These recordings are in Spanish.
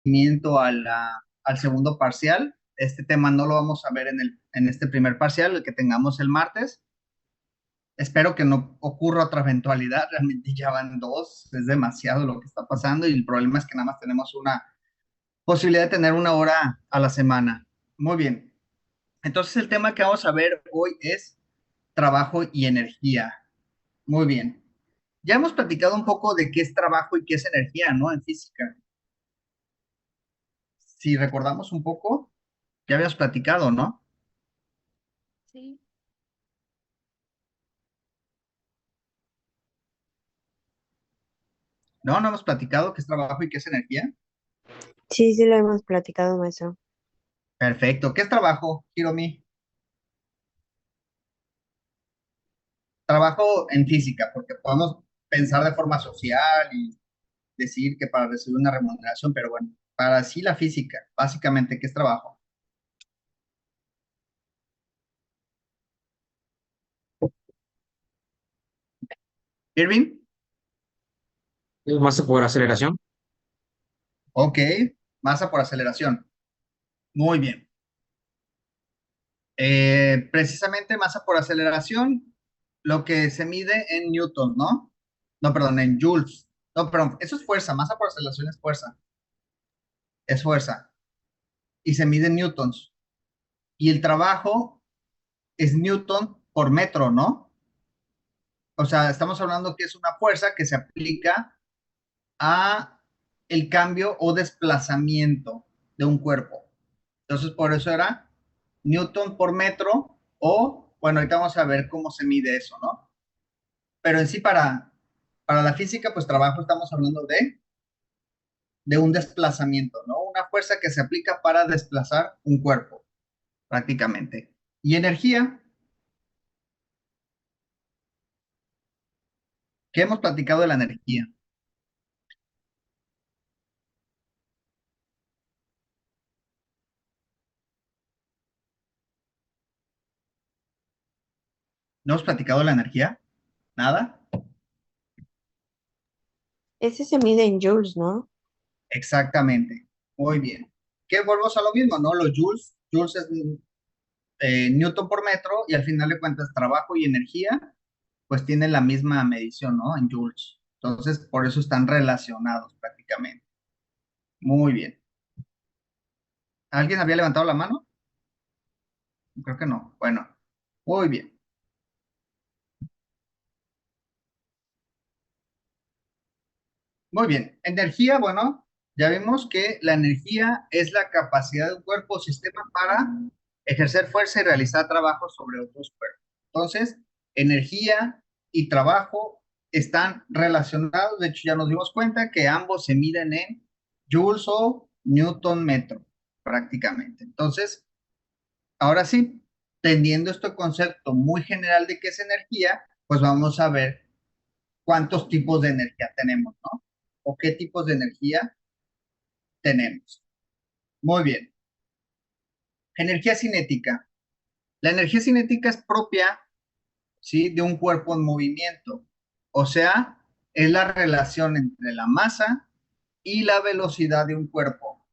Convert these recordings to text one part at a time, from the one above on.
seguimiento al segundo parcial. Este tema no lo vamos a ver en este primer parcial, el que tengamos el martes. Espero que no ocurra otra eventualidad, realmente ya van dos, es demasiado lo que está pasando y el problema es que nada más tenemos una posibilidad de tener una hora a la semana. Muy bien, entonces el tema que vamos a ver hoy es trabajo y energía. Muy bien, ya hemos platicado un poco de qué es trabajo y qué es energía, ¿no? En física. Si recordamos un poco, ya habíamos platicado, ¿no? Sí. No, no hemos platicado qué es trabajo y qué es energía. Sí, sí lo hemos platicado, maestro. Perfecto, ¿qué es trabajo, Hiromi? Trabajo en física, porque podemos pensar de forma social y decir que para recibir una remuneración, pero bueno, para sí la física, básicamente, ¿qué es trabajo? Irving, Es masa por aceleración. ok, masa por aceleración, muy bien. Precisamente masa por aceleración, lo que se mide en newton, ¿no? No, perdón, en joules. No, perdón, eso es fuerza, masa por aceleración es fuerza, y se mide en newtons. Y el trabajo es newton por metro, ¿no? O sea, estamos hablando que es una fuerza que se aplica a el cambio o desplazamiento de un cuerpo. Entonces, por eso era newton por metro o, bueno, ahorita vamos a ver cómo se mide eso, ¿no? Pero en sí, para la física, pues trabajo estamos hablando de un desplazamiento, ¿no? Una fuerza que se aplica para desplazar un cuerpo, prácticamente. Y energía, ¿qué hemos platicado de la energía? ¿No hemos platicado de la energía? ¿Nada? Ese se mide en joules, ¿no? Exactamente. Muy bien. ¿Qué volvemos a lo mismo, no? Los joules, joules es newton por metro y al final de cuentas trabajo y energía pues tienen la misma medición, ¿no? En joules. Entonces, por eso están relacionados prácticamente. Muy bien. ¿Alguien había levantado la mano? Creo que no. Bueno, muy bien. Muy bien. Energía, bueno, ya vimos que la energía es la capacidad de un cuerpo o sistema para ejercer fuerza y realizar trabajo sobre otros cuerpos. Entonces, energía y trabajo están relacionados. De hecho, ya nos dimos cuenta que ambos se miden en joules o newton metro, prácticamente. Entonces, ahora sí, teniendo este concepto muy general de qué es energía, pues vamos a ver cuántos tipos de energía tenemos, ¿no? O qué tipos de energía tenemos. Muy bien. Energía cinética. La energía cinética es propia, ¿sí? De un cuerpo en movimiento. O sea, es la relación entre la masa y la velocidad de un cuerpo.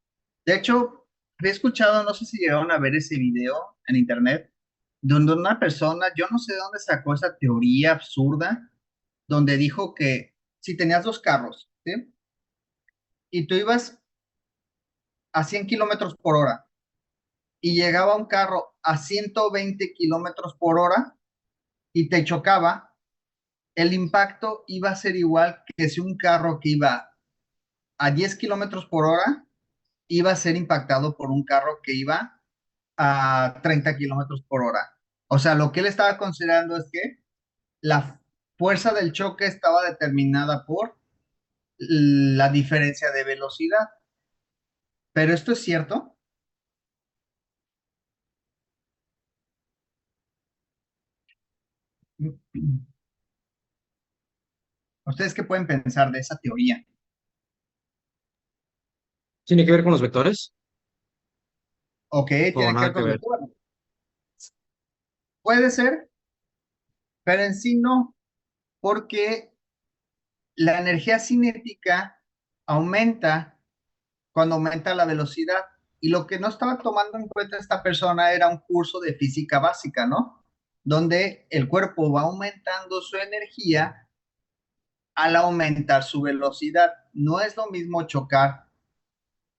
De hecho, he escuchado, no sé si llegaron a ver ese video en internet, donde una persona, yo no sé de dónde sacó esa teoría absurda, donde dijo que si tenías dos carros, ¿sí? Y tú ibas a 100 kilómetros por hora y llegaba un carro a 120 kilómetros por hora y te chocaba, el impacto iba a ser igual que si un carro que iba a 10 kilómetros por hora iba a ser impactado por un carro que iba a 30 kilómetros por hora. O sea, lo que él estaba considerando es que la fuerza del choque estaba determinada por la diferencia de velocidad. Pero esto es cierto. ¿Ustedes qué pueden pensar de esa teoría? ¿Tiene que ver con los vectores? Ok, O tiene que nada ver que con... ver. Bueno, puede ser, pero en sí no, porque la energía cinética aumenta cuando aumenta la velocidad. Y lo que no estaba tomando en cuenta esta persona era un curso de física básica, ¿no? Donde el cuerpo va aumentando su energía al aumentar su velocidad. No es lo mismo chocar,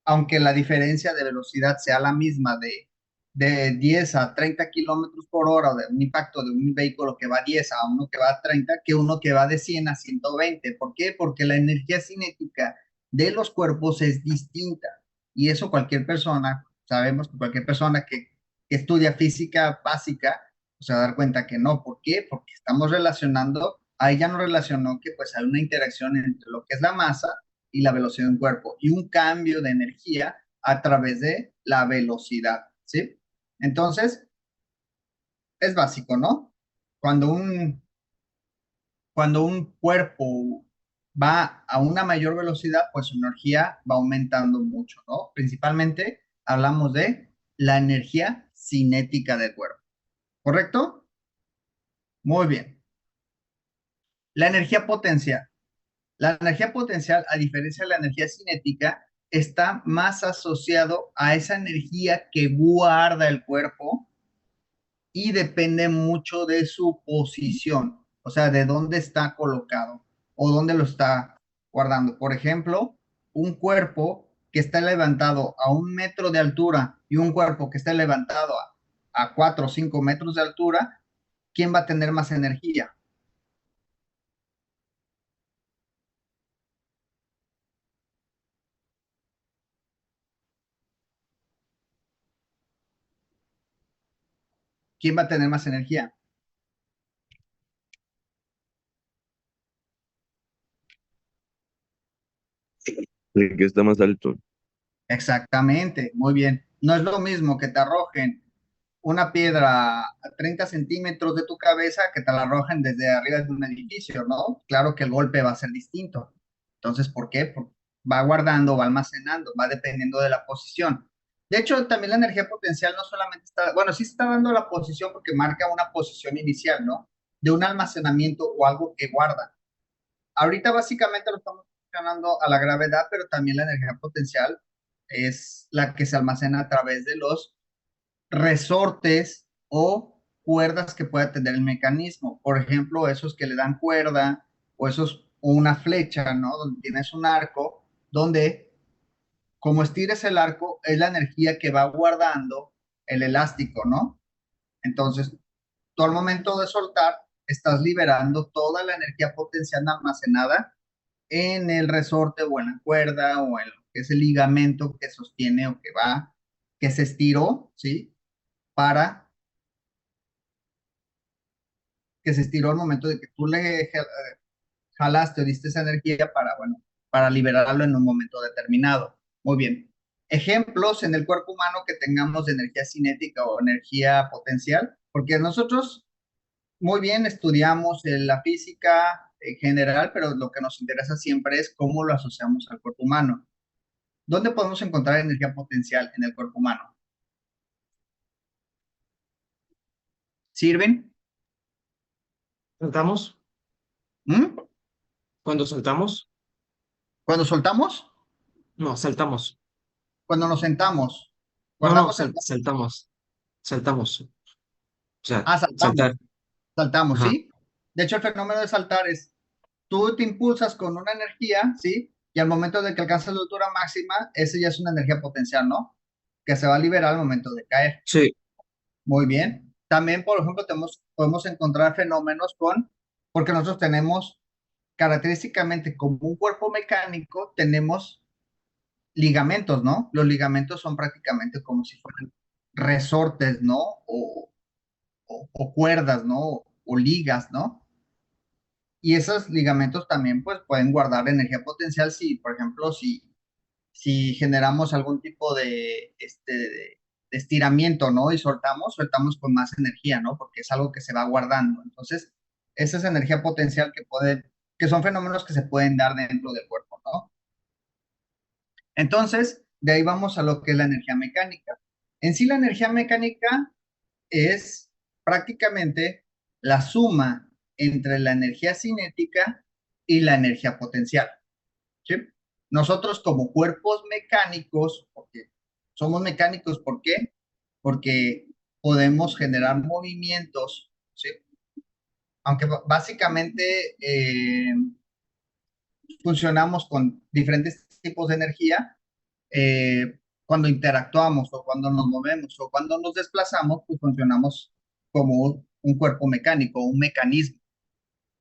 aunque la diferencia de velocidad sea la misma de 10 a 30 kilómetros por hora, o de un impacto de un vehículo que va a 10 a uno que va a 30, que uno que va de 100 a 120. ¿Por qué? Porque la energía cinética de los cuerpos es distinta. Y eso cualquier persona, sabemos que cualquier persona que estudia física básica, pues, se va a dar cuenta que no. ¿Por qué? Porque estamos relacionando, ahí ya no relacionó que pues hay una interacción entre lo que es la masa y la velocidad de un cuerpo y un cambio de energía a través de la velocidad, ¿sí? Entonces, es básico, ¿no? Cuando un, cuando un cuerpo va a una mayor velocidad, pues su energía va aumentando mucho, ¿no? Principalmente hablamos de la energía cinética del cuerpo, ¿correcto? Muy bien. La energía potencial. La energía potencial, a diferencia de la energía cinética, está más asociado a esa energía que guarda el cuerpo y depende mucho de su posición, o sea, de dónde está colocado o dónde lo está guardando. Por ejemplo, un cuerpo que está levantado a 1 metro de altura y un cuerpo que está levantado a 4 o 5 metros de altura, ¿quién va a tener más energía? ¿Quién va a tener más energía? El que está más alto. Exactamente, muy bien. No es lo mismo que te arrojen una piedra a 30 centímetros de tu cabeza que te la arrojen desde arriba de un edificio, ¿no? Claro que el golpe va a ser distinto. Entonces, ¿por qué? Porque va guardando, va almacenando, va dependiendo de la posición. De hecho, también la energía potencial no solamente está, bueno, sí se está dando la posición porque marca una posición inicial, ¿no? De un almacenamiento o algo que guarda. Ahorita básicamente lo estamos funcionando a la gravedad, pero también la energía potencial es la que se almacena a través de los resortes o cuerdas que pueda tener el mecanismo. Por ejemplo, esos que le dan cuerda o esos o una flecha, ¿no? Donde tienes un arco, donde como estires el arco es la energía que va guardando el elástico, ¿no? Entonces, tú al momento de soltar estás liberando toda la energía potencial almacenada en el resorte o en la cuerda o en lo que es el ligamento que sostiene o que va, que se estiró, ¿sí? Para que se estiró al momento de que tú le jalaste o diste esa energía para, bueno, para liberarlo en un momento determinado. Muy bien. Ejemplos en el cuerpo humano que tengamos de energía cinética o energía potencial, porque nosotros muy bien estudiamos la física en general, pero lo que nos interesa siempre es cómo lo asociamos al cuerpo humano. ¿Dónde podemos encontrar energía potencial en el cuerpo humano? ¿Sirven? ¿Saltamos? ¿Mm? ¿Cuando saltamos? Cuando soltamos, No, saltamos. cuando nos sentamos, No, no, guardamos el... saltamos. Saltamos. O sea, Ah, saltamos. saltar. Saltamos, Ajá. ¿sí? De hecho, el fenómeno de saltar es, tú te impulsas con una energía, ¿sí? Y al momento de que alcanzas la altura máxima, esa ya es una energía potencial, ¿no? Que se va a liberar al momento de caer. Sí. Muy bien. También, por ejemplo, podemos encontrar fenómenos porque nosotros tenemos característicamente como un cuerpo mecánico, tenemos ligamentos, ¿no? Los ligamentos son prácticamente como si fueran resortes, ¿no? O cuerdas, ¿no? O ligas, ¿no? Y esos ligamentos también pues pueden guardar energía potencial si, por ejemplo, si generamos algún tipo de estiramiento, ¿no? Y soltamos con más energía, ¿no? Porque es algo que se va guardando. Entonces, esa es energía potencial que son fenómenos que se pueden dar dentro del cuerpo, ¿no? Entonces, de ahí vamos a lo que es la energía mecánica. En sí, la energía mecánica es prácticamente la suma entre la energía cinética y la energía potencial, ¿sí? Nosotros como cuerpos mecánicos, porque somos mecánicos, ¿por qué? Porque podemos generar movimientos, ¿sí? Aunque básicamente funcionamos con diferentes tipos de energía, cuando interactuamos o cuando nos movemos o cuando nos desplazamos, pues funcionamos como un cuerpo mecánico, un mecanismo.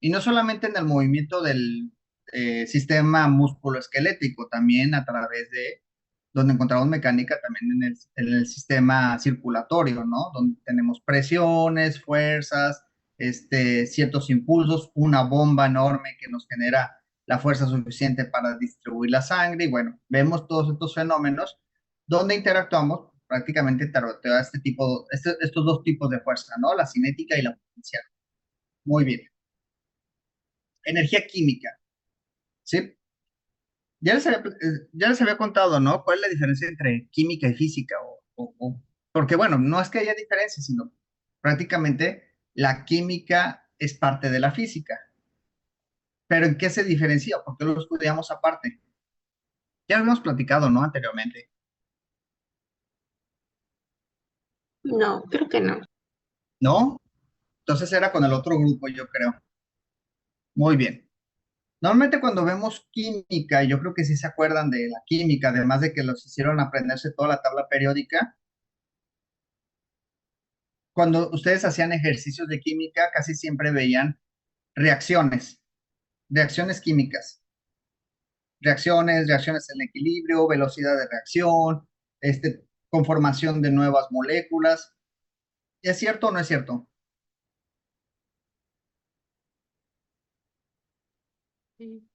Y no solamente en el movimiento del sistema musculoesquelético, también a través de donde encontramos mecánica, también en el sistema circulatorio, ¿no? Donde tenemos presiones, fuerzas, ciertos impulsos, una bomba enorme que nos genera la fuerza suficiente para distribuir la sangre. Y bueno, vemos todos estos fenómenos donde interactuamos prácticamente taroteo estos dos tipos de fuerza, ¿no? La cinética y la potencial. Muy bien. Energía química, ¿sí? Ya les había contado, ¿no? ¿Cuál es la diferencia entre química y física? Porque, bueno, no es que haya diferencia, sino prácticamente la química es parte de la física. ¿Pero en qué se diferencia? ¿Por qué lo estudiamos aparte? Ya lo hemos platicado, ¿no? Anteriormente. No, creo que no. ¿No? Entonces era con el otro grupo, yo creo. Muy bien. Normalmente cuando vemos química, yo creo que sí se acuerdan de la química, además de que los hicieron aprenderse toda la tabla periódica. Cuando ustedes hacían ejercicios de química, casi siempre veían reacciones, reacciones químicas, reacciones en equilibrio, velocidad de reacción, conformación de nuevas moléculas. ¿Es cierto o no es cierto? Sí.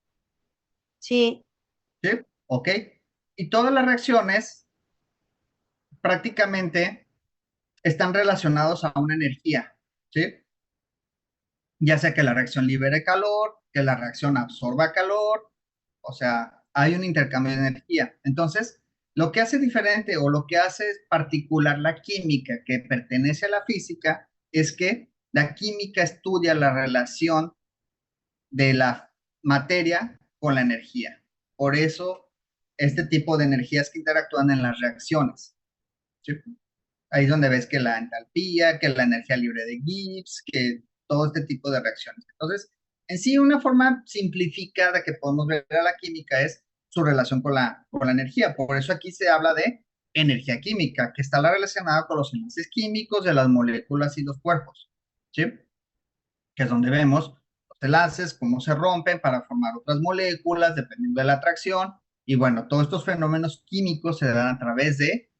Sí, ¿Sí? ¿Ok? Y todas las reacciones prácticamente están relacionados a una energía, ¿sí? Ya sea que la reacción libere calor, que la reacción absorba calor, o sea, hay un intercambio de energía. Entonces, lo que hace diferente o lo que hace particular la química que pertenece a la física es que la química estudia la relación de la materia con la energía. Por eso, este tipo de energías que interactúan en las reacciones. ¿Sí? Ahí es donde ves que la entalpía, que la energía libre de Gibbs, que todo este tipo de reacciones. Entonces, en sí, una forma simplificada que podemos ver a la química es su relación con la energía. Por eso aquí se habla de energía química, que está relacionada con los enlaces químicos de las moléculas y los cuerpos, ¿sí? Que es donde vemos los enlaces, cómo se rompen para formar otras moléculas, dependiendo de la atracción. Y bueno, todos estos fenómenos químicos se dan a través de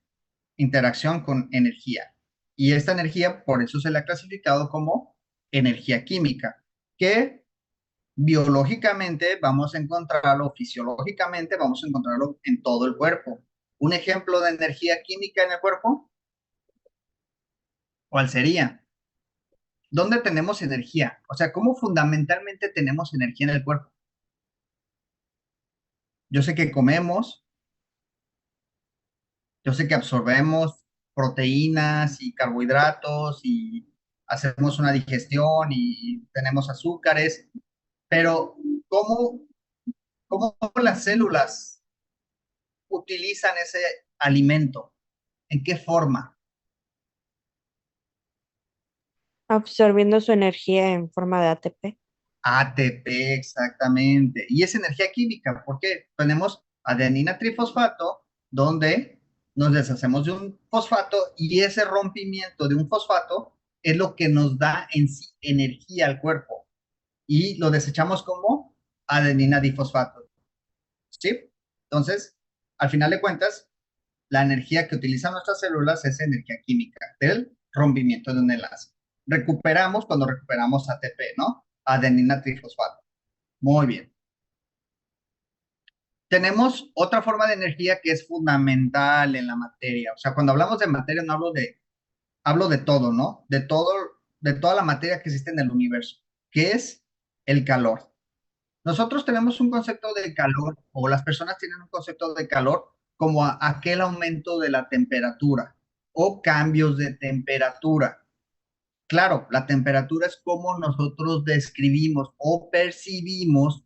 interacción con energía. Y esta energía, por eso se le ha clasificado como energía química, que biológicamente vamos a encontrarlo, fisiológicamente vamos a encontrarlo en todo el cuerpo. Un ejemplo de energía química en el cuerpo, ¿cuál sería? ¿Dónde tenemos energía? O sea, ¿cómo fundamentalmente tenemos energía en el cuerpo? Yo sé que comemos, yo sé que absorbemos proteínas y carbohidratos y hacemos una digestión y tenemos azúcares, pero ¿cómo, cómo las células utilizan ese alimento? ¿En qué forma? absorbiendo su energía en forma de ATP. ATP, exactamente. Y es energía química, porque tenemos adenina trifosfato, donde nos deshacemos de un fosfato y ese rompimiento de un fosfato es lo que nos da en sí energía al cuerpo y lo desechamos como adenina difosfato. ¿Sí? Entonces, al final de cuentas, la energía que utilizan nuestras células es energía química del rompimiento de un enlace. Recuperamos cuando recuperamos ATP, ¿no? Adenina trifosfato. Muy bien. Tenemos otra forma de energía que es fundamental en la materia. O sea, cuando hablamos de materia no hablo de todo, ¿no? De toda la materia que existe en el universo, que es el calor. Nosotros tenemos un concepto de calor, o las personas tienen un concepto de calor como aquel aumento de la temperatura o cambios de temperatura. Claro, la temperatura es como nosotros describimos o percibimos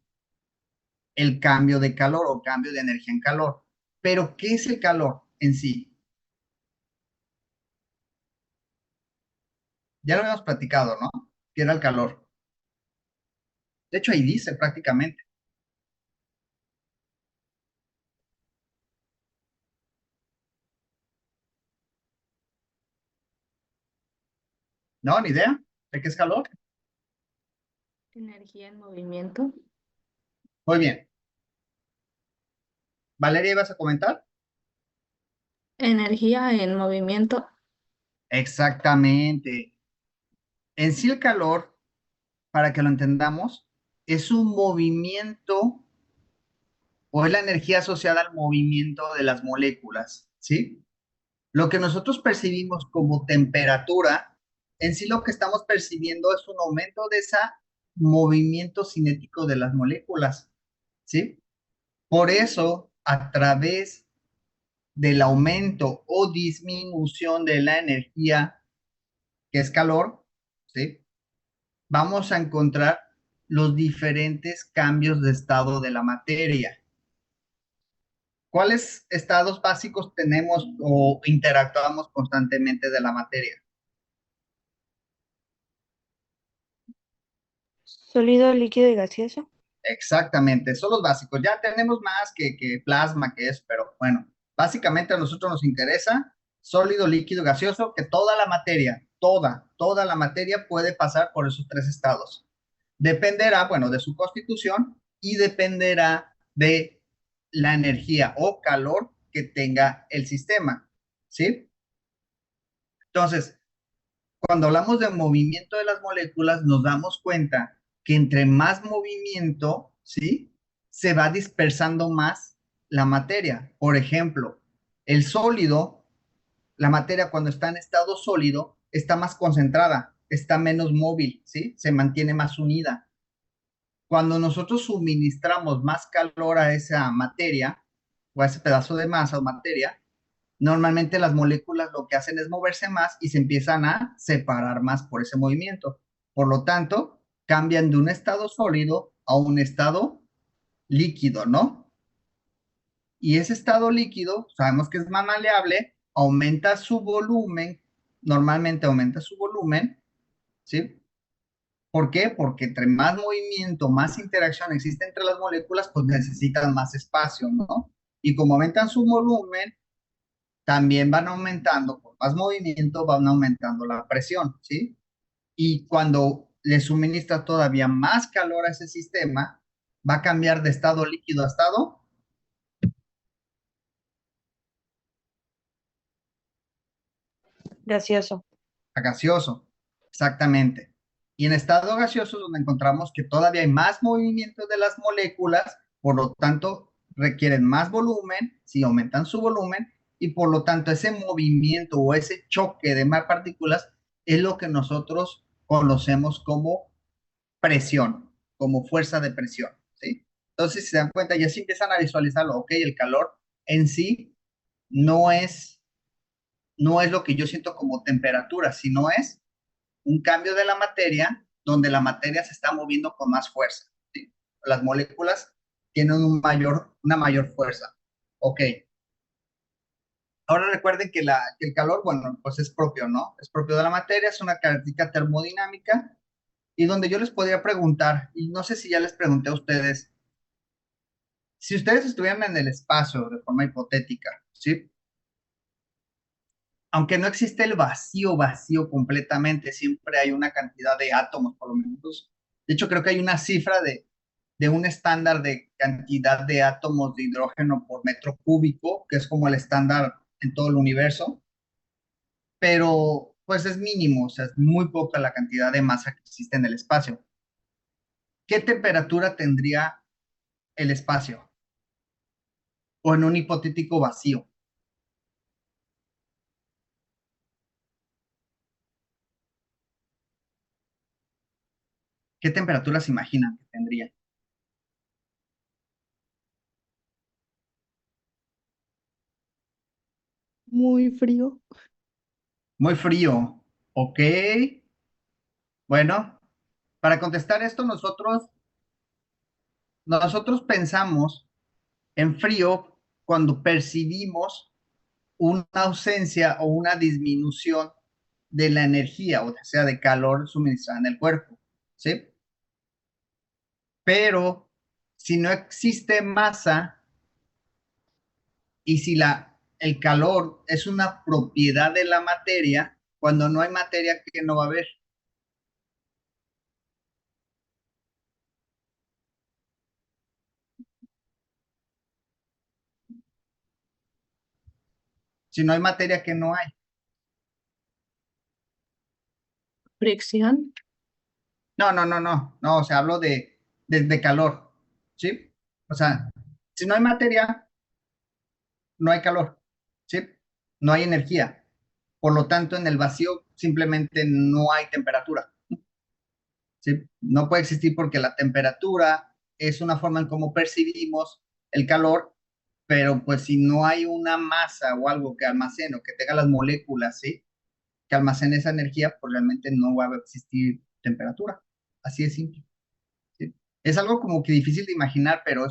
el cambio de calor o cambio de energía en calor. Pero, ¿qué es el calor en sí? Ya lo habíamos platicado, ¿no? ¿Qué era el calor? De hecho, ahí dice prácticamente. No, ni idea de qué es calor. Energía en movimiento. Muy bien. Valeria, ¿ibas a comentar? Energía en movimiento. Exactamente. En sí el calor, para que lo entendamos, es un movimiento o es la energía asociada al movimiento de las moléculas, ¿sí? Lo que nosotros percibimos como temperatura, en sí lo que estamos percibiendo es un aumento de ese movimiento cinético de las moléculas, ¿sí? Por eso, a través del aumento o disminución de la energía, que es calor, ¿sí? Vamos a encontrar los diferentes cambios de estado de la materia. ¿Cuáles estados básicos tenemos o interactuamos constantemente de la materia? Sólido, líquido y gaseoso. Exactamente, son los básicos. Ya tenemos más que plasma, que es, pero bueno, básicamente a nosotros nos interesa sólido, líquido, gaseoso, que toda la materia, toda la materia puede pasar por esos tres estados. Dependerá, bueno, de su constitución y dependerá de la energía o calor que tenga el sistema, ¿sí? Entonces, cuando hablamos de movimiento de las moléculas, nos damos cuenta que entre más movimiento, ¿sí? Se va dispersando más la materia. Por ejemplo, el sólido, la materia cuando está en estado sólido, está más concentrada, está menos móvil, ¿sí? Se mantiene más unida. Cuando nosotros suministramos más calor a esa materia o a ese pedazo de masa o materia, normalmente las moléculas lo que hacen es moverse más y se empiezan a separar más por ese movimiento. Por lo tanto, cambian de un estado sólido a un estado líquido, ¿no? Y ese estado líquido, sabemos que es más maleable, aumenta su volumen, normalmente aumenta su volumen, ¿sí? ¿Por qué? Porque entre más movimiento, más interacción existe entre las moléculas, pues necesitan más espacio, ¿no? Y como aumentan su volumen, también van aumentando, con más movimiento van aumentando la presión, ¿sí? Y cuando le suministra todavía más calor a ese sistema, va a cambiar de estado líquido a estado Gaseoso. a gaseoso, exactamente. Y en estado gaseoso es donde encontramos que todavía hay más movimiento de las moléculas, por lo tanto requieren más volumen, si aumentan su volumen, y por lo tanto ese movimiento o ese choque de más partículas es lo que nosotros conocemos como presión, como fuerza de presión, ¿sí? Entonces, si se dan cuenta, ya se empiezan a visualizarlo, ok, el calor en sí no es, no es lo que yo siento como temperatura, sino es un cambio de la materia donde la materia se está moviendo con más fuerza, ¿sí? Las moléculas tienen una mayor fuerza. Ok. Ahora recuerden que el calor, bueno, pues es propio, ¿no? Es propio de la materia, es una característica termodinámica y donde yo les podría preguntar, y no sé si ya les pregunté a ustedes, si ustedes estuvieran en el espacio de forma hipotética, ¿sí? Aunque no existe el vacío completamente, siempre hay una cantidad de átomos, por lo menos. De hecho, creo que hay una cifra de un estándar de cantidad de átomos de hidrógeno por metro cúbico, que es como el estándar en todo el universo, pero pues es mínimo, o sea, es muy poca la cantidad de masa que existe en el espacio. ¿Qué temperatura tendría el espacio? O en un hipotético vacío. ¿Qué temperatura se imaginan que tendría? Muy frío. Muy frío. Ok. Bueno, para contestar esto, nosotros nosotros pensamos en frío cuando percibimos una ausencia o una disminución de la energía, o sea, de calor suministrada en el cuerpo, ¿sí? Pero si no existe masa y si el calor es una propiedad de la materia, cuando no hay materia, ¿qué no va a haber? Si no hay materia, ¿qué no hay? fricción, No, o sea, hablo de calor, ¿sí? O sea, si no hay materia, no hay calor, ¿sí? No hay energía. Por lo tanto, en el vacío simplemente no hay temperatura, ¿sí? No puede existir porque la temperatura es una forma en cómo percibimos el calor, pero pues si no hay una masa o algo que almacene o que tenga las moléculas, ¿sí? Que almacene esa energía, pues realmente no va a existir temperatura. Así de simple, ¿sí? Es algo como que difícil de imaginar, pero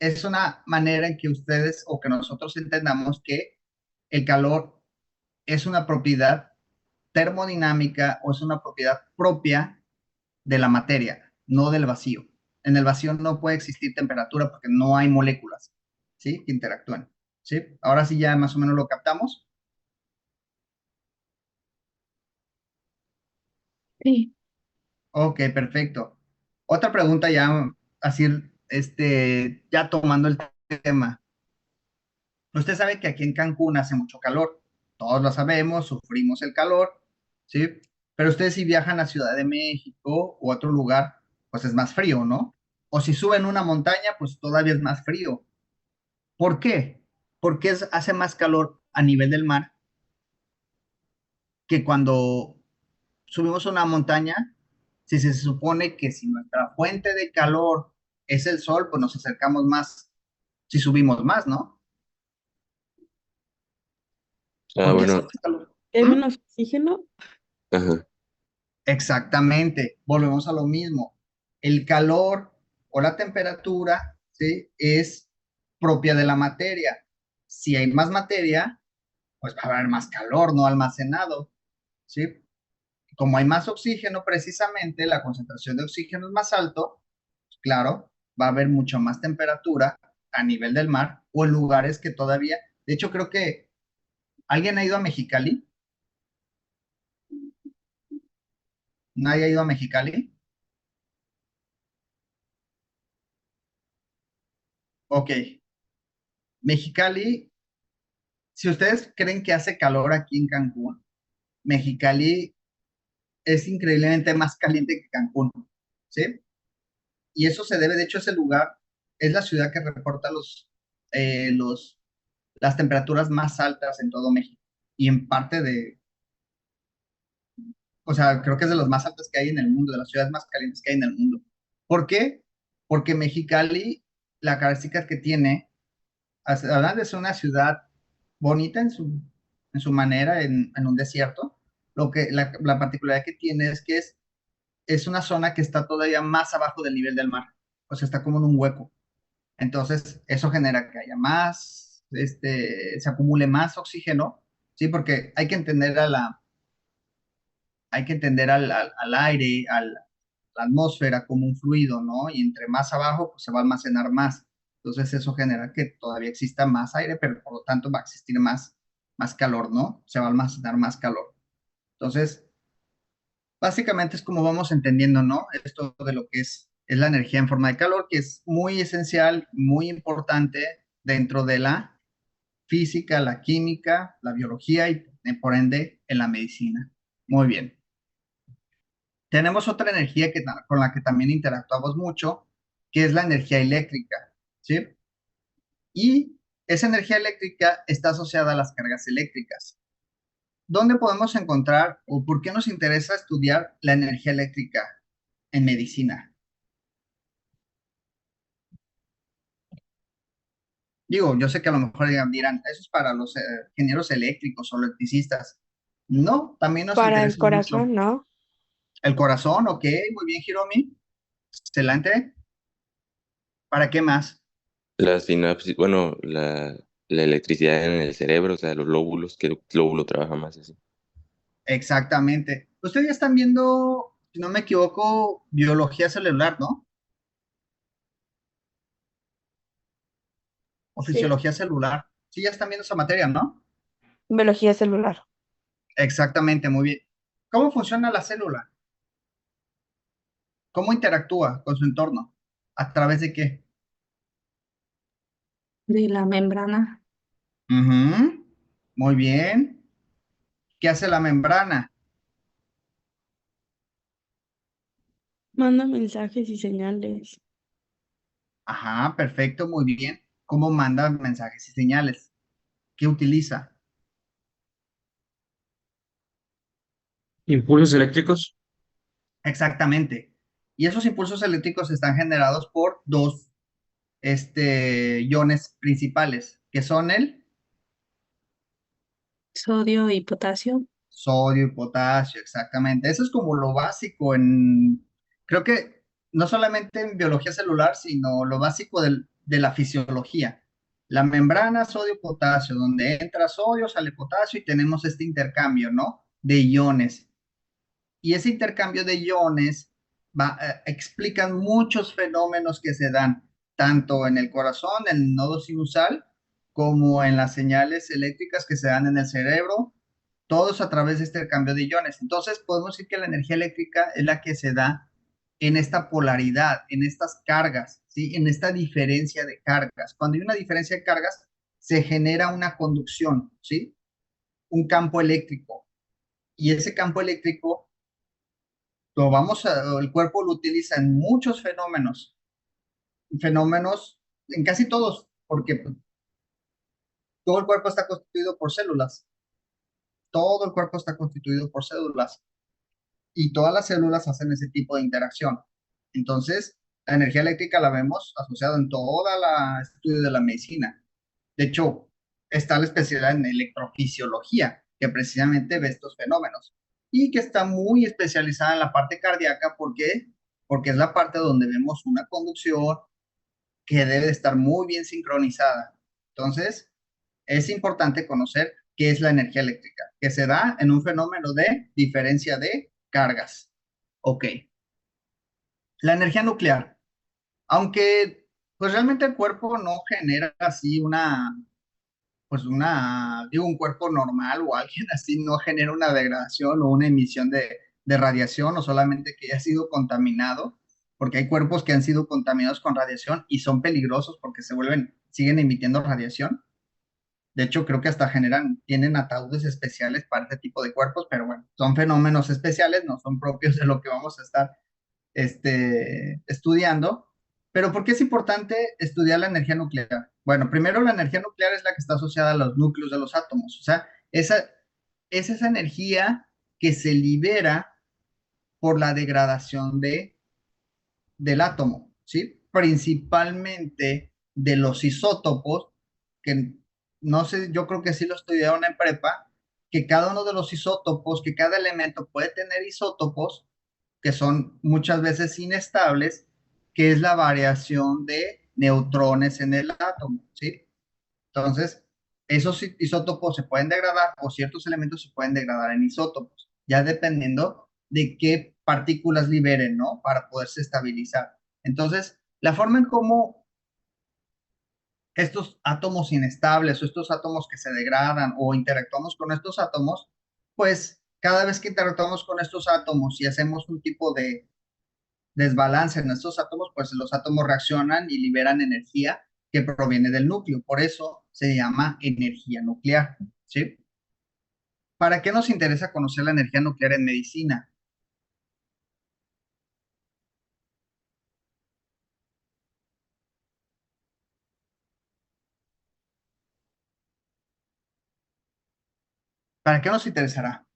es una manera en que ustedes o que nosotros entendamos que el calor es una propiedad termodinámica o es una propiedad propia de la materia, no del vacío. En el vacío no puede existir temperatura porque no hay moléculas, ¿sí? Que interactúen, ¿sí? Ahora sí ya más o menos lo captamos. sí, Ok, perfecto. Otra pregunta ya, así, ya tomando el tema. Usted sabe que aquí en Cancún hace mucho calor. Todos lo sabemos, sufrimos el calor, ¿sí? Pero ustedes si viajan a Ciudad de México o a otro lugar, pues es más frío, ¿no? O si suben una montaña, pues todavía es más frío. ¿Por qué? Porque hace más calor a nivel del mar que cuando subimos una montaña. Si se supone que si nuestra fuente de calor es el sol, pues nos acercamos más si subimos más, ¿no? Ah, ¿Por qué hace bueno, más calor? ¿Hay ¿Mm? menos oxígeno? ajá. Exactamente, volvemos a lo mismo. El calor o la temperatura, ¿sí? Es propia de la materia. Si hay más materia, pues va a haber más calor no almacenado, ¿sí? Como hay más oxígeno, precisamente la concentración de oxígeno es más alto, claro, va a haber mucho más temperatura a nivel del mar o en lugares que todavía, de hecho creo que alguien ha ido a Mexicali, nadie ha ido a Mexicali, ok, Mexicali, si ustedes creen que hace calor aquí en Cancún, Mexicali es increíblemente más caliente que Cancún, ¿sí? Y eso se debe, de hecho ese lugar es la ciudad que reporta las temperaturas más altas en todo México y en parte o sea, creo que es de los más altos que hay en el mundo, de las ciudades más calientes que hay en el mundo. ¿Por qué? Porque Mexicali, la característica que tiene, además de ser una ciudad bonita en su manera, en un desierto, la particularidad que tiene es que es una zona que está todavía más abajo del nivel del mar, o sea, está como en un hueco. Entonces, eso genera que haya más, se acumule más oxígeno, ¿sí? Porque hay que entender al aire, la atmósfera como un fluido, ¿no? Y entre más abajo, pues se va a almacenar más. Entonces eso genera que todavía exista más aire, pero por lo tanto va a existir más calor, ¿no? Se va a almacenar más calor. Entonces, básicamente es como vamos entendiendo, ¿no? Esto de lo que es la energía en forma de calor, que es muy esencial, muy importante dentro de la física, la química, la biología y por ende en la medicina. Muy bien. Tenemos otra energía con la que también interactuamos mucho, que es la energía eléctrica, ¿sí? Y esa energía eléctrica está asociada a las cargas eléctricas. ¿Dónde podemos encontrar o por qué nos interesa estudiar la energía eléctrica en medicina? Digo, yo sé que a lo mejor dirán, eso es para los ingenieros eléctricos o electricistas. No, también nos Para el interesa mucho corazón, ¿no? el corazón, ok, muy bien, Hiromi, excelente. ¿Para qué más? La sinapsis, bueno, la electricidad en el cerebro, o sea, los lóbulos, que el lóbulo trabaja más así. Exactamente. Ustedes ya están viendo, si no me equivoco, biología celular, ¿no? O Sí. fisiología celular. Sí, ya están viendo esa materia, ¿no? Biología celular. Exactamente, muy bien. ¿Cómo funciona la célula? ¿Cómo interactúa con su entorno? ¿A través de qué? De la membrana. Ujú, muy bien. ¿Qué hace la membrana? Manda mensajes y señales. Ajá, perfecto, muy bien. ¿Cómo manda mensajes y señales? ¿Qué utiliza? Impulsos eléctricos. Exactamente. Y esos impulsos eléctricos están generados por dos, iones principales, que son el Sodio y potasio. sodio y potasio, exactamente. Eso es como lo básico en, creo que no solamente en biología celular, sino lo básico de la fisiología. La membrana sodio-potasio, donde entra sodio, sale potasio y tenemos este intercambio, ¿no? De iones. Y ese intercambio de iones explican muchos fenómenos que se dan tanto en el corazón, en el nodo sinusal, como en las señales eléctricas que se dan en el cerebro, todos a través de este cambio de iones. Entonces, podemos decir que la energía eléctrica es la que se da en esta polaridad, en estas cargas, ¿sí? En esta diferencia de cargas. Cuando hay una diferencia de cargas, se genera una conducción, ¿sí? Un campo eléctrico. Y ese campo eléctrico el cuerpo lo utiliza en muchos fenómenos, en casi todos, porque pues, todo el cuerpo está constituido por células, todo el cuerpo está constituido por células y todas las células hacen ese tipo de interacción. Entonces, la energía eléctrica la vemos asociada en toda la estudio de la medicina. De hecho, está la especialidad en electrofisiología, que precisamente ve estos fenómenos y que está muy especializada en la parte cardíaca. ¿Por qué? Porque es la parte donde vemos una conducción que debe de estar muy bien sincronizada. Entonces, es importante conocer qué es la energía eléctrica, que se da en un fenómeno de diferencia de cargas. Ok. La energía nuclear, aunque pues realmente el cuerpo no genera así digo, un cuerpo normal o alguien así no genera una degradación o una emisión de radiación o solamente que haya sido contaminado, porque hay cuerpos que han sido contaminados con radiación y son peligrosos porque siguen emitiendo radiación. De hecho, creo que hasta tienen ataúdes especiales para este tipo de cuerpos, pero bueno, son fenómenos especiales, no son propios de lo que vamos a estar estudiando. Pero ¿por qué es importante estudiar la energía nuclear? Bueno, primero la energía nuclear es la que está asociada a los núcleos de los átomos, o sea, es esa energía que se libera por la degradación del átomo, ¿sí? Principalmente de los isótopos, que no sé, yo creo que sí lo estudiaron en prepa, que cada uno de los isótopos, que cada elemento puede tener isótopos que son muchas veces inestables, que es la variación de neutrones en el átomo, ¿sí? Entonces, esos isótopos se pueden degradar o ciertos elementos se pueden degradar en isótopos, ya dependiendo de qué partículas liberen, ¿no? Para poderse estabilizar. Entonces, la forma en cómo estos átomos inestables o estos átomos que se degradan o interactuamos con estos átomos, pues cada vez que interactuamos con estos átomos y hacemos un tipo de desbalance en estos átomos, pues los átomos reaccionan y liberan energía que proviene del núcleo. Por eso se llama energía nuclear, ¿sí? ¿Para qué nos interesa conocer la energía nuclear en medicina? ¿Para qué nos interesará?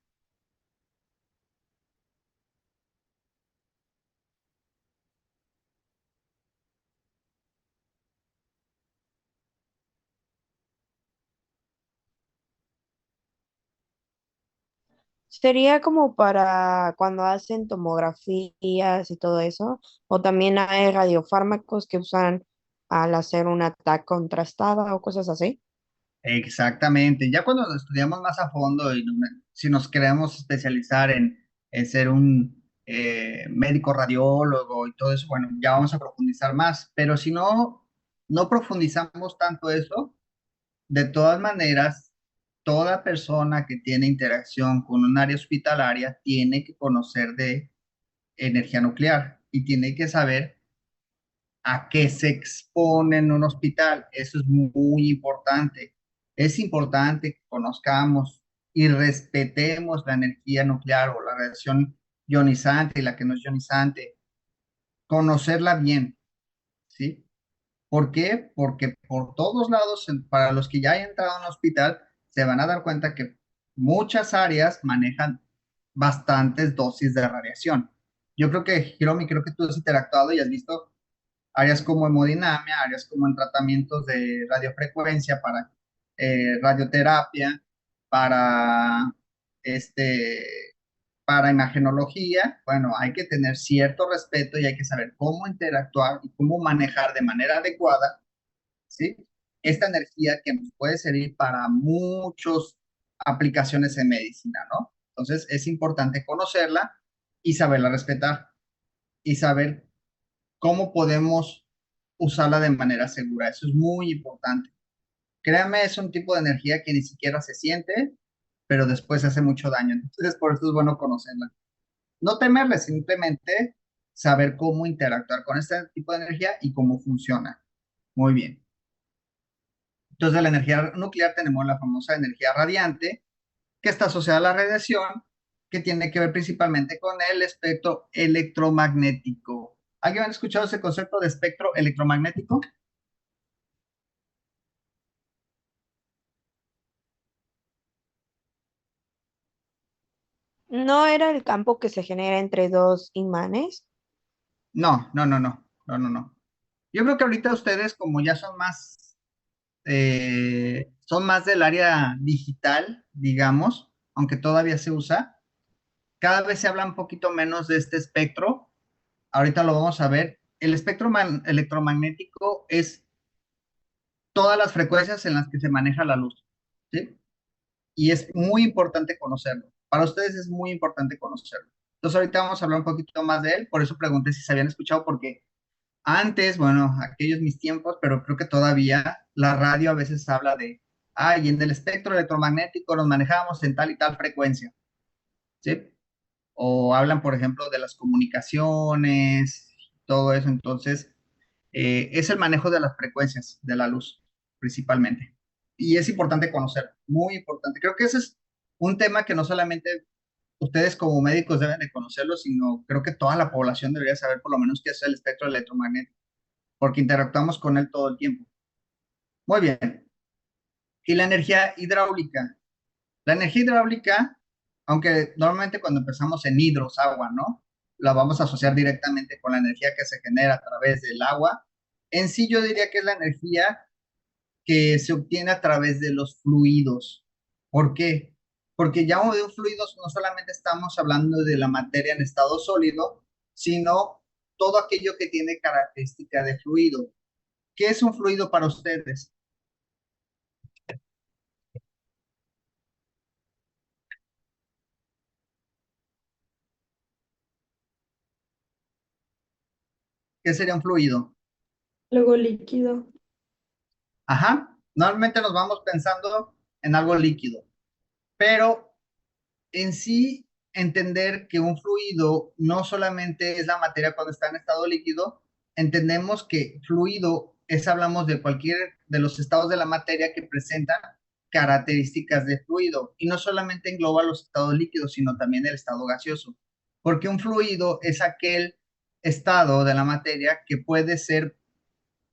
Sería como para cuando hacen tomografías y todo eso, o también hay radiofármacos que usan al hacer un ataque contrastada o cosas así. Exactamente. Ya cuando lo estudiamos más a fondo y si nos queremos especializar en ser un médico radiólogo y todo eso, bueno, ya vamos a profundizar más. Pero si no, no profundizamos tanto eso, de todas maneras, toda persona que tiene interacción con un área hospitalaria tiene que conocer de energía nuclear y tiene que saber a qué se expone en un hospital. Eso es muy importante. Es importante que conozcamos y respetemos la energía nuclear o la radiación ionizante y la que no es ionizante. Conocerla bien, ¿sí? ¿Por qué? Porque por todos lados, para los que ya hayan entrado a un hospital, se van a dar cuenta que muchas áreas manejan bastantes dosis de radiación. Yo creo que, Hiromi, creo que tú has interactuado y has visto áreas como hemodinamia, áreas como en tratamientos de radiofrecuencia para radioterapia, para, este, para imagenología. Bueno, hay que tener cierto respeto y hay que saber cómo interactuar y cómo manejar de manera adecuada, ¿sí? Esta energía que nos puede servir para muchas aplicaciones en medicina, ¿no? Entonces es importante conocerla y saberla respetar y saber cómo podemos usarla de manera segura. Eso es muy importante. Créanme, es un tipo de energía que ni siquiera se siente, pero después hace mucho daño. Entonces, por eso es bueno conocerla. No temerle, simplemente saber cómo interactuar con este tipo de energía y cómo funciona. Muy bien. Entonces, de la energía nuclear tenemos la famosa energía radiante, que está asociada a la radiación, que tiene que ver principalmente con el espectro electromagnético. ¿Alguien ha escuchado ese concepto de espectro electromagnético? ¿No era el campo que se genera entre dos imanes? No, no, no, no, no, no, no. Yo creo que ahorita ustedes, como ya son más del área digital, digamos, aunque todavía se usa, cada vez se habla un poquito menos de este espectro. Ahorita lo vamos a ver. El espectro electromagnético es todas las frecuencias en las que se maneja la luz, ¿sí? Y es muy importante conocerlo. Para ustedes es muy importante conocerlo. Entonces ahorita vamos a hablar un poquito más de él, por eso pregunté si se habían escuchado, porque antes, bueno, aquellos mis tiempos, pero creo que todavía la radio a veces habla de, y en el espectro electromagnético nos manejamos en tal y tal frecuencia, ¿sí? O hablan, por ejemplo, de las comunicaciones, todo eso. Entonces, es el manejo de las frecuencias de la luz, principalmente. Y es importante conocerlo, muy importante. Creo que ese es un tema que no solamente ustedes como médicos deben de conocerlo, sino creo que toda la población debería saber por lo menos qué es el espectro electromagnético, porque interactuamos con él todo el tiempo. Muy bien. Y la energía hidráulica. La energía hidráulica, aunque normalmente cuando empezamos en hidros, agua, ¿no? La vamos a asociar directamente con la energía que se genera a través del agua. En sí yo diría que es la energía que se obtiene a través de los fluidos. ¿Por qué? Porque ya de un fluido no solamente estamos hablando de la materia en estado sólido, sino todo aquello que tiene característica de fluido. ¿Qué es un fluido para ustedes? ¿Qué sería un fluido? Luego líquido. Ajá, normalmente nos vamos pensando en algo líquido, pero en sí entender que un fluido no solamente es la materia cuando está en estado líquido, entendemos que fluido es, hablamos de cualquier de los estados de la materia que presentan características de fluido y no solamente engloba los estados líquidos, sino también el estado gaseoso, porque un fluido es aquel estado de la materia que puede ser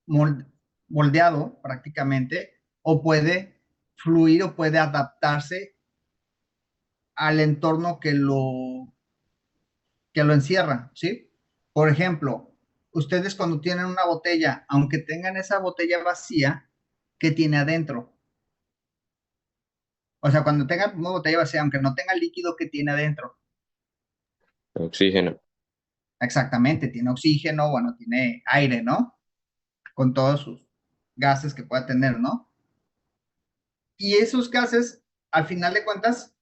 mol- moldeado prácticamente o puede fluir o puede adaptarse al entorno que lo encierra, ¿sí? Por ejemplo, ustedes cuando tienen una botella, aunque tengan esa botella vacía, ¿qué tiene adentro? O sea, cuando tengan una botella vacía, aunque no tenga líquido, ¿qué tiene adentro? Oxígeno. Exactamente, tiene oxígeno, bueno, tiene aire, ¿no? con todos sus gases que pueda tener, ¿no? Y esos gases, al final de cuentas,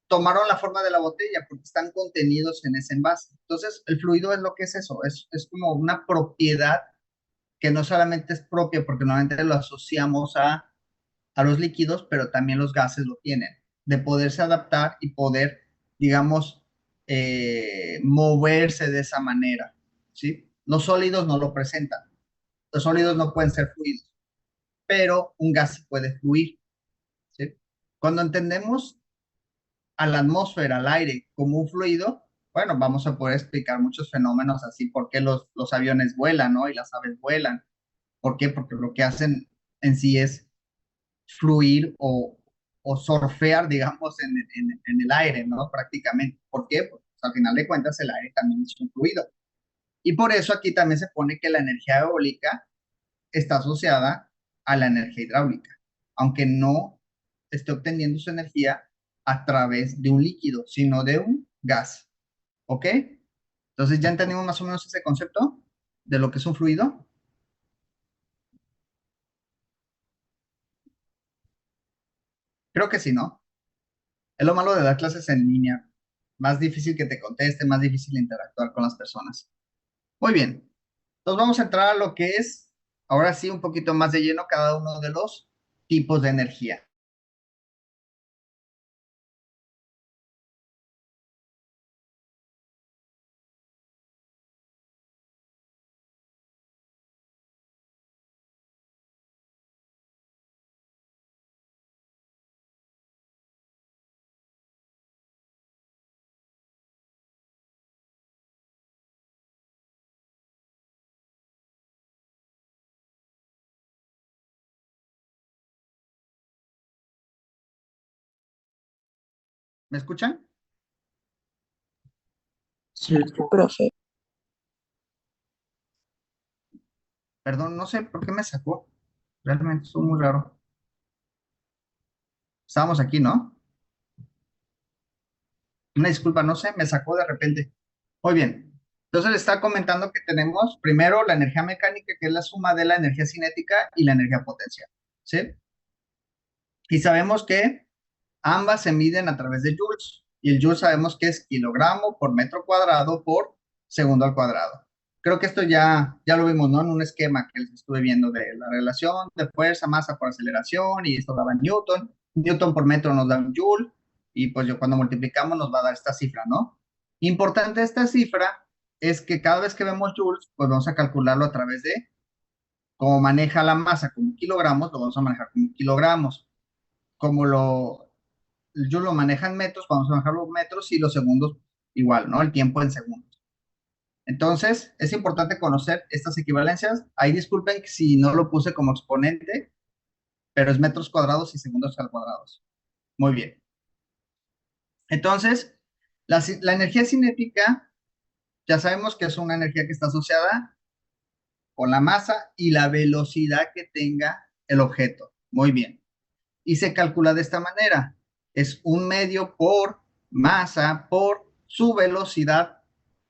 tomaron la forma de la botella porque están contenidos en ese envase. Entonces, el fluido es lo que es eso, es como una propiedad que no solamente es propia, porque normalmente lo asociamos a los líquidos, pero también los gases lo tienen, de poderse adaptar y poder, digamos, moverse de esa manera, ¿sí? Los sólidos no lo presentan, los sólidos no pueden ser fluidos, pero un gas sí puede fluir, ¿sí? Cuando entendemos a la atmósfera, al aire, como un fluido, bueno, vamos a poder explicar muchos fenómenos así, por qué los aviones vuelan, ¿no? Y las aves vuelan. ¿Por qué? Porque lo que hacen en sí es fluir o surfear, digamos, en el aire, ¿no? Prácticamente. ¿Por qué? Porque pues, al final de cuentas el aire también es un fluido. Y por eso aquí también se pone que la energía eólica está asociada a la energía hidráulica, aunque no esté obteniendo su energía a través de un líquido, sino de un gas. ¿Ok? Entonces ya entendimos más o menos ese concepto de lo que es un fluido. Creo que sí, ¿no? Es lo malo de dar clases en línea. Más difícil que te conteste, más difícil interactuar con las personas. Muy bien. Entonces vamos a entrar a lo que es, ahora sí, un poquito más de lleno cada uno de los tipos de energía. ¿Me escuchan? Sí, Profe. Perdón, no sé por qué me sacó. Realmente es muy raro. Estábamos aquí, ¿no? Una disculpa, no sé, me sacó de repente. Muy bien. Entonces le está comentando que tenemos primero la energía mecánica, que es la suma de la energía cinética y la energía potencial. ¿Sí? Y sabemos que ambas se miden a través de joules. Y el joule sabemos que es kilogramo por metro cuadrado por segundo al cuadrado. Creo que esto ya lo vimos, ¿no? En un esquema que les estuve viendo de la relación de fuerza, masa por aceleración, y esto daba Newton. Newton por metro nos da un joule, y pues yo cuando multiplicamos nos va a dar esta cifra, ¿no? Importante esta cifra es que cada vez que vemos joules, pues vamos a calcularlo a través de cómo maneja la masa como kilogramos, lo vamos a manejar como kilogramos. Como yo lo maneja en metros, vamos a manejar los metros y los segundos igual, ¿no? El tiempo en segundos. Entonces, es importante conocer estas equivalencias. Ahí disculpen si no lo puse como exponente, pero es metros cuadrados y segundos al cuadrados. Muy bien. Entonces, la energía cinética, ya sabemos que es una energía que está asociada con la masa y la velocidad que tenga el objeto. Muy bien. Y se calcula de esta manera. Es un medio por masa por su velocidad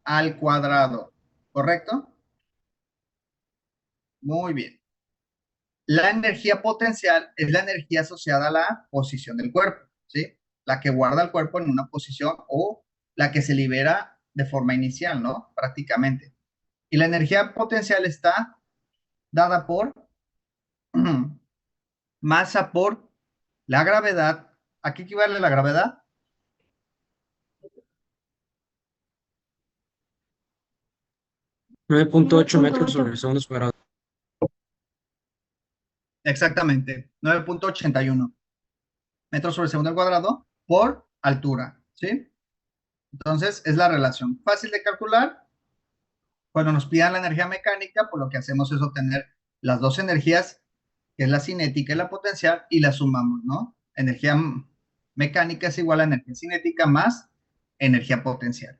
al cuadrado. ¿Correcto? Muy bien. La energía potencial es la energía asociada a la posición del cuerpo, ¿sí? La que guarda el cuerpo en una posición o la que se libera de forma inicial, ¿no? Prácticamente. Y la energía potencial está dada por masa por la gravedad. ¿A qué equivale la gravedad? 9.8 metros 9.8. sobre segundos cuadrados. Exactamente, 9.81 metros sobre segundo al cuadrado por altura, ¿sí? Entonces, es la relación fácil de calcular. Cuando nos pidan la energía mecánica, pues lo que hacemos es obtener las dos energías, que es la cinética y la potencial, y las sumamos, ¿no? Energía mecánica es igual a energía cinética más energía potencial.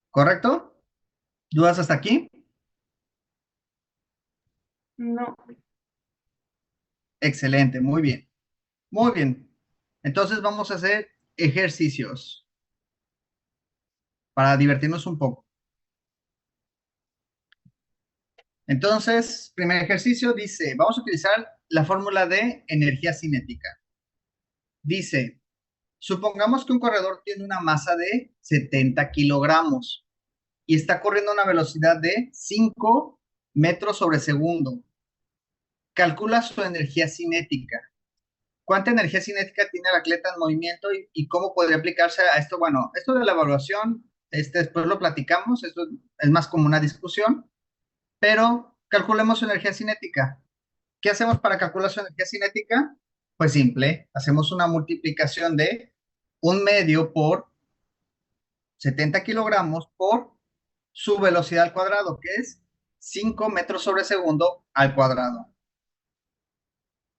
¿Correcto? ¿Dudas hasta aquí? No. Excelente, muy bien. Muy bien. Entonces vamos a hacer ejercicios para divertirnos un poco. Entonces, primer ejercicio dice, vamos a utilizar la fórmula de energía cinética. Dice, supongamos que un corredor tiene una masa de 70 kilogramos y está corriendo a una velocidad de 5 metros sobre segundo. Calcula su energía cinética. ¿Cuánta energía cinética tiene el atleta en movimiento y cómo podría aplicarse a esto? Bueno, esto de la evaluación, después lo platicamos, esto es más como una discusión, pero calculemos su energía cinética. ¿Qué hacemos para calcular su energía cinética? Pues simple, hacemos una multiplicación de un medio por 70 kilogramos por su velocidad al cuadrado, que es 5 metros sobre segundo al cuadrado.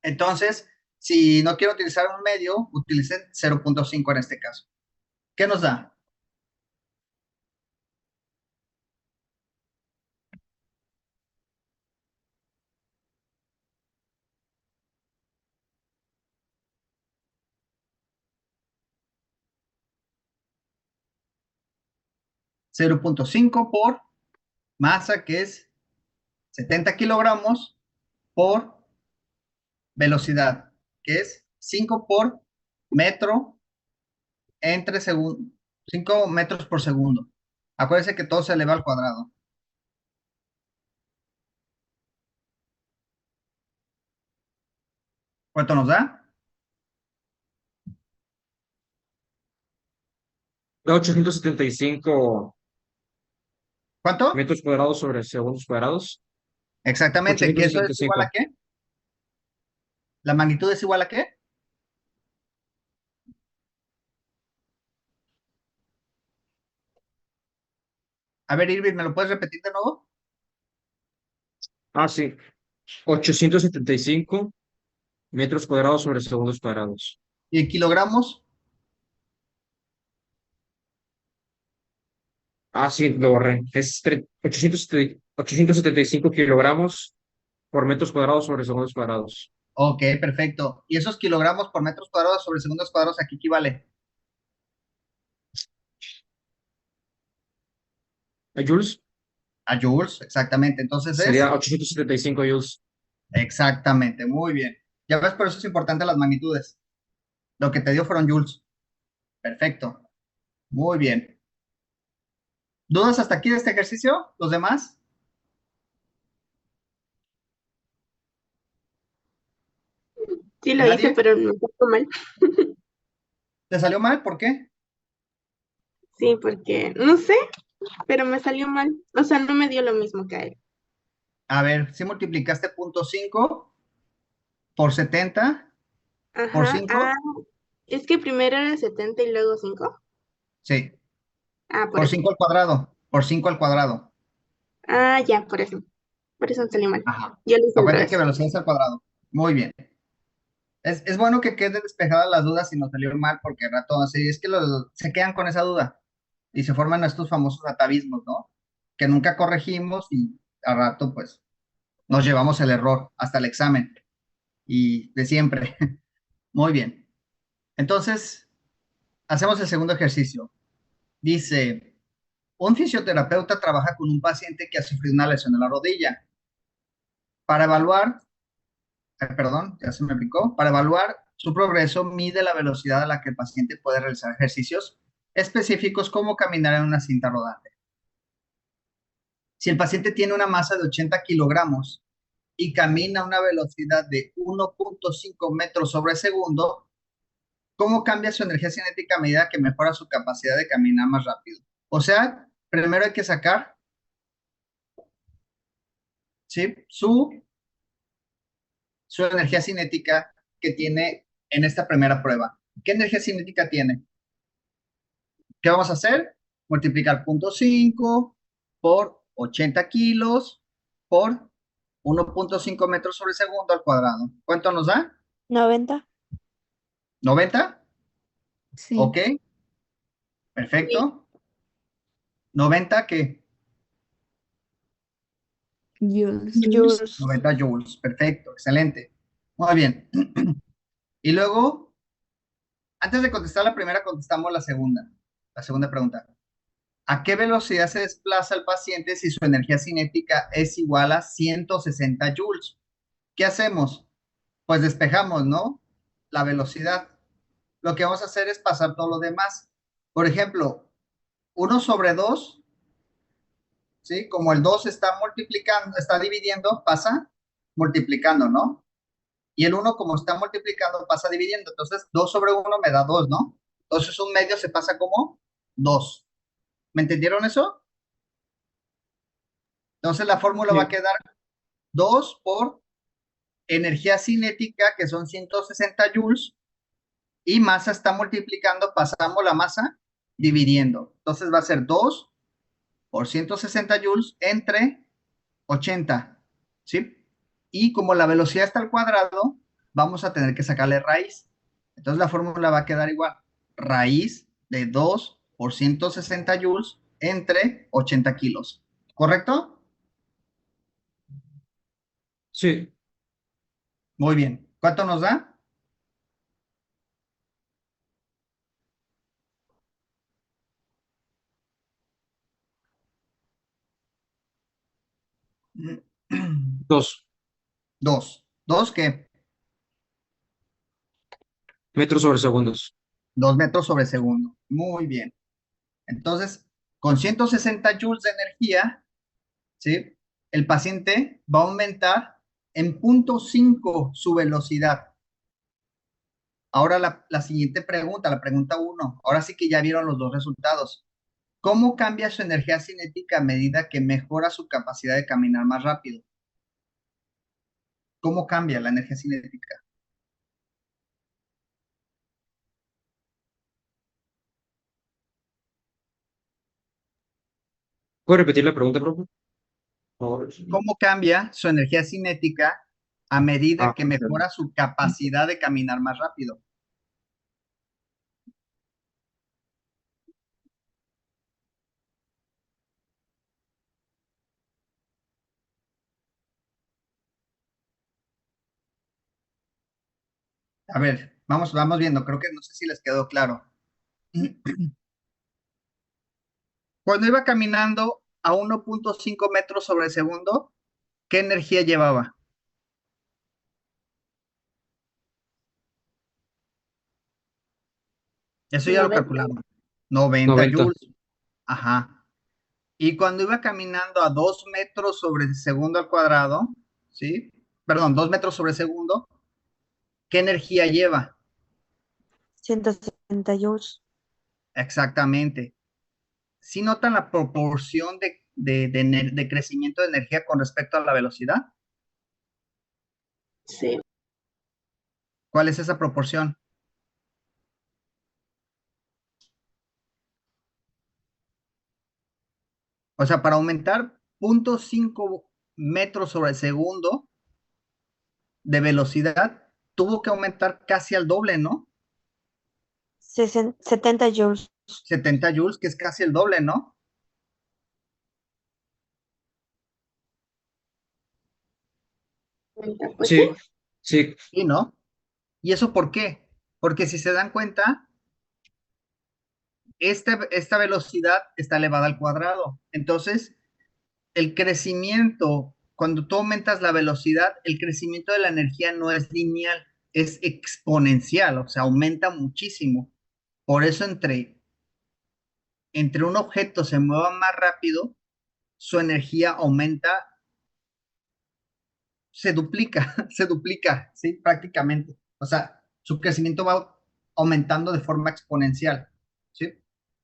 Entonces, si no quiero utilizar un medio, utilicen 0.5 en este caso. ¿Qué nos da? $0.5 por masa, que es 70 kilogramos, por velocidad, que es 5 por metro entre segundo, 5 metros por segundo. Acuérdense que todo se eleva al cuadrado. ¿Cuánto nos da? Da 875 ¿Cuánto? metros cuadrados sobre segundos cuadrados. Exactamente, ¿que eso es igual a 875. qué? ¿La magnitud es igual a qué? A ver, Irving, ¿me lo puedes repetir de nuevo? Ah, sí. 875 metros cuadrados sobre segundos cuadrados. ¿Y en kilogramos? Ah, sí, lo borré. Es 875 kilogramos por metros cuadrados sobre segundos cuadrados. Ok, perfecto. ¿Y esos kilogramos por metros cuadrados sobre segundos cuadrados a qué equivale? ¿A joules? A joules, exactamente. Entonces es, Sería 875 joules. exactamente, muy bien. Ya ves, por eso es importante las magnitudes. Lo que te dio fueron joules. Perfecto, muy bien. ¿Dudas hasta aquí de este ejercicio? ¿Los demás? Sí lo hice, ¿Nadie? pero me salió mal. ¿Te salió mal? ¿Por qué? Sí, porque no sé, pero me salió mal. O sea, no me dio lo mismo que a él. A ver, si multiplicaste .5 por 70 por Ajá. Ah, 5, es que primero era 70 y luego 5. sí, Ah, por por eso. 5 al cuadrado, por 5 al cuadrado. Ah, ya, por eso. Por eso me salió mal. Ajá. Yo lo hice al Acuérdate que revés. velocidad es al cuadrado. Muy bien. Es bueno que quede despejada las dudas si nos salió mal, porque al rato así es que se quedan con esa duda y se forman estos famosos atavismos, ¿no? Que nunca corregimos y al rato, pues, nos llevamos el error hasta el examen y de siempre. Muy bien. Entonces, hacemos el segundo ejercicio. Dice, un fisioterapeuta trabaja con un paciente que ha sufrido una lesión en la rodilla. Para evaluar, perdón, ya se me picó. Para evaluar su progreso, mide la velocidad a la que el paciente puede realizar ejercicios específicos como caminar en una cinta rodante. Si el paciente tiene una masa de 80 kilogramos y camina a una velocidad de 1.5 metros sobre segundo, ¿cómo cambia su energía cinética a medida que mejora su capacidad de caminar más rápido? O sea, primero hay que sacar, ¿sí? Su energía cinética que tiene en esta primera prueba. ¿Qué energía cinética tiene? ¿Qué vamos a hacer? Multiplicar 0.5 por 80 kilos por 1.5 metros sobre segundo al cuadrado. ¿Cuánto nos da? 90. ¿90? Sí. Ok, perfecto. ¿90 qué? Joules. Joules. 90 joules. Perfecto, excelente. Muy bien. Y luego, antes de contestar la primera, contestamos la segunda pregunta. ¿A qué velocidad se desplaza el paciente si su energía cinética es igual a 160 joules? ¿Qué hacemos? Pues despejamos, ¿no? La velocidad. Lo que vamos a hacer es pasar todo lo demás. Por ejemplo, 1/2, ¿sí? Como el 2 está multiplicando, está dividiendo, pasa multiplicando, ¿no? Y el 1 como está multiplicando, pasa dividiendo. Entonces, 2/1 me da 2, ¿no? Entonces, un medio se pasa como 2. ¿Me entendieron eso? Entonces, la fórmula va a Sí. quedar 2 por energía cinética, que son 160 joules, y masa está multiplicando, pasamos la masa dividiendo. Entonces, va a ser 2 por 160 joules entre 80, ¿sí? Y como la velocidad está al cuadrado, vamos a tener que sacarle raíz. Entonces la fórmula va a quedar igual. Raíz de 2 por 160 joules entre 80 kilos. ¿Correcto? Sí. Muy bien. ¿Cuánto nos da? Dos 2. ¿2 qué? metros sobre segundos. 2 metros sobre segundo. Muy bien. Entonces, con 160 joules de energía, ¿sí? El paciente va a aumentar en 0.5 su velocidad. Ahora la siguiente pregunta, la pregunta uno. Ahora sí que ya vieron los dos resultados. ¿Cómo cambia su energía cinética a medida que mejora su capacidad de caminar más rápido? ¿Cómo cambia la energía cinética? ¿Puedo repetir la pregunta, profe? Por favor. ¿Cómo cambia su energía cinética a medida que Ok. mejora su capacidad de caminar más rápido? A ver, vamos viendo. Creo que no sé si les quedó claro. Cuando iba caminando a 1.5 metros sobre segundo, ¿qué energía llevaba? Eso ya lo 90. calcularon. 90 90. joules. Ajá. Y cuando iba caminando a 2 metros sobre segundo al cuadrado, ¿sí? Perdón, 2 metros sobre segundo, ¿qué energía lleva? 160 joules. Exactamente. ¿Sí notan la proporción de crecimiento de energía con respecto a la velocidad? Sí. ¿Cuál es esa proporción? O sea, para aumentar 0.5 metros sobre segundo de velocidad, tuvo que aumentar casi al doble, ¿no? 70 joules. 70 joules, que es casi el doble, ¿no? Pues sí. Sí. Sí. Sí, ¿no? ¿Y eso por qué? Porque si se dan cuenta, esta velocidad está elevada al cuadrado. Entonces, el crecimiento, cuando tú aumentas la velocidad, el crecimiento de la energía no es lineal, es exponencial, o sea, aumenta muchísimo. Por eso entre un objeto se mueva más rápido, su energía aumenta, se duplica, se duplica, ¿sí? Prácticamente. O sea, su crecimiento va aumentando de forma exponencial, ¿sí?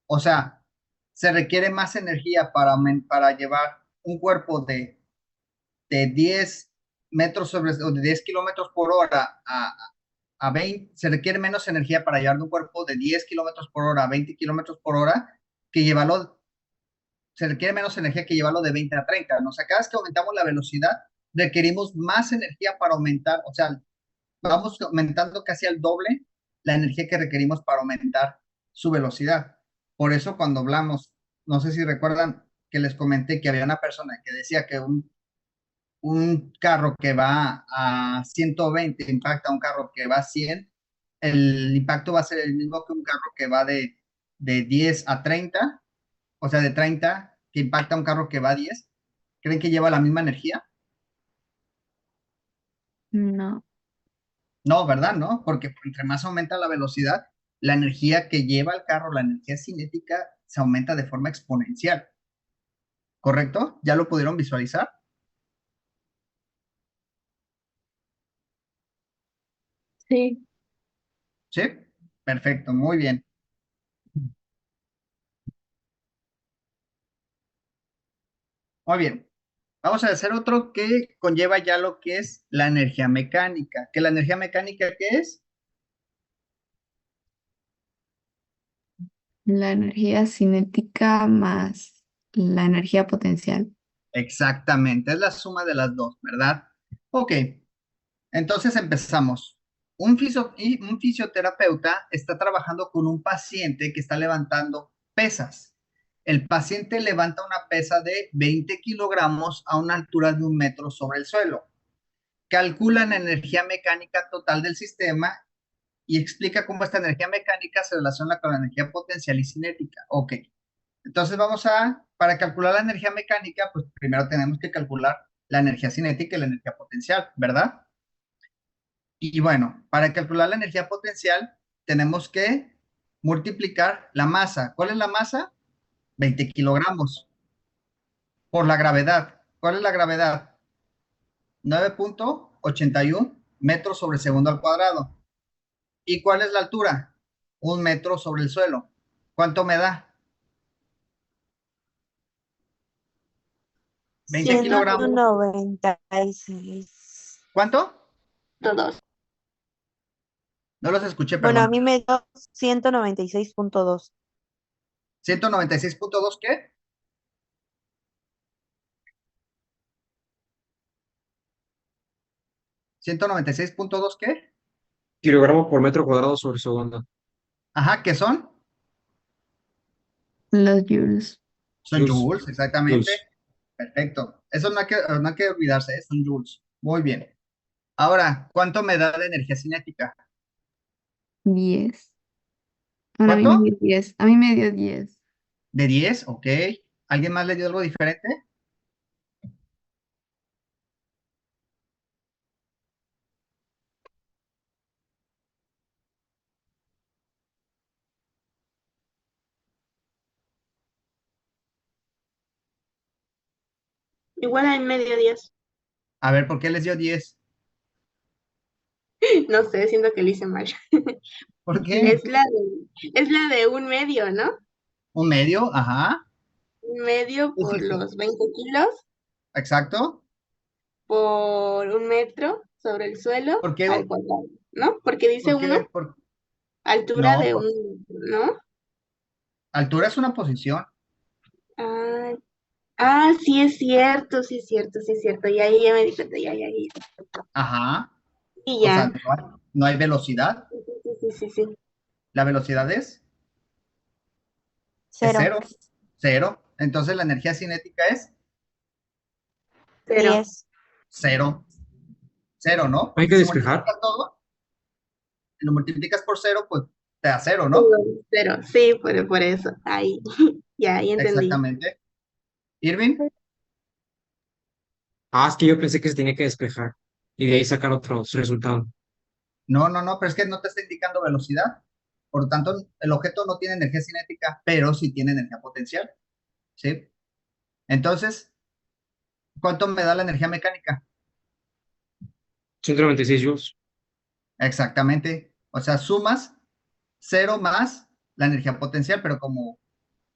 O sea, se requiere más energía para llevar un cuerpo de 10 metros sobre, o de 10 kilómetros por hora a 20, se requiere menos energía para llevar de un cuerpo de 10 kilómetros por hora a 20 kilómetros por hora que llevarlo, se requiere menos energía que llevarlo de 20 a 30. ¿No? O sea, cada vez que aumentamos la velocidad, requerimos más energía para aumentar, o sea, vamos aumentando casi al doble la energía que requerimos para aumentar su velocidad. Por eso cuando hablamos, no sé si recuerdan que les comenté que había una persona que decía que un carro que va a 120 impacta a un carro que va a 100, el impacto va a ser el mismo que un carro que va de 10 a 30. o sea, de 30, que impacta un carro que va a 10, ¿creen que lleva la misma energía? No. No, ¿verdad? ¿No? Porque entre más aumenta la velocidad, la energía que lleva el carro, la energía cinética, se aumenta de forma exponencial. ¿Correcto? ¿Ya lo pudieron visualizar? Sí. ¿Sí? Perfecto, muy bien. Muy bien. Vamos a hacer otro que conlleva ya lo que es la energía mecánica. ¿Que la energía mecánica qué es? La energía cinética más la energía potencial. Exactamente, es la suma de las dos, ¿verdad? Ok, entonces empezamos. Un fisioterapeuta está trabajando con un paciente que está levantando pesas. El paciente levanta una pesa de 20 kilogramos a una altura de 1 metro sobre el suelo. Calcula la energía mecánica total del sistema y explica cómo esta energía mecánica se relaciona con la energía potencial y cinética. Ok, entonces para calcular la energía mecánica, pues primero tenemos que calcular la energía cinética y la energía potencial, ¿verdad? Y bueno, para calcular la energía potencial, tenemos que multiplicar la masa. ¿Cuál es la masa? 20 kilogramos por la gravedad. ¿Cuál es la gravedad? 9,81 metros sobre segundo al cuadrado. ¿Y cuál es la altura? 1 metro sobre el suelo. ¿Cuánto me da? 20 ciento kilogramos. noventa y seis ¿Cuánto? Todos. No los escuché, Bueno, a perdón. mí me dio 196.2. 196,2, ¿qué? 196,2, ¿qué? Kilogramos por metro cuadrado sobre segundo. Ajá, ¿qué son? Los joules. Son Joules. joules, exactamente. Joules. Perfecto. Eso no hay que olvidarse, ¿eh? Son joules. Muy bien. Ahora, ¿cuánto me da de energía cinética? 10. Bueno, a mí me ¿Cuánto? dio 10. A mí me dio 10. De 10, ok. ¿Alguien más le dio algo diferente? Igual en medio 10. A ver, ¿por qué les dio 10? No sé, siento que lo hice mal. ¿Por qué? Es la de un medio, ¿no? ¿Un medio? Ajá. Un medio Sí, por sí, sí. los 20 kilos Exacto. por 1 metro sobre el suelo ¿Por qué? al cuadrado, ¿no? Porque dice ¿Por uno, qué? altura No, de un, ¿no? altura es una posición. Ah, sí es cierto, sí es cierto, sí es cierto. Ya me di cuenta, ya. Ajá. Y O sea, ya. no hay velocidad. Sí. La velocidad es Cero. cero. Cero. Entonces la energía cinética es Cero. 10. cero. Cero, ¿no? Hay Porque que si despejar. multiplicas todo, y lo multiplicas por cero, pues te da cero, Sí, ¿no? cero. Sí, por eso. Ahí. Ya entendí. Exactamente. Irving, Ah, es que yo pensé que se tenía que despejar y de ahí sacar otros resultados. no, pero es que no te está indicando velocidad. Por lo tanto, el objeto no tiene energía cinética, pero sí tiene energía potencial, ¿sí? Entonces, ¿cuánto me da la energía mecánica? 196 joules. Exactamente. O sea, sumas cero más la energía potencial, pero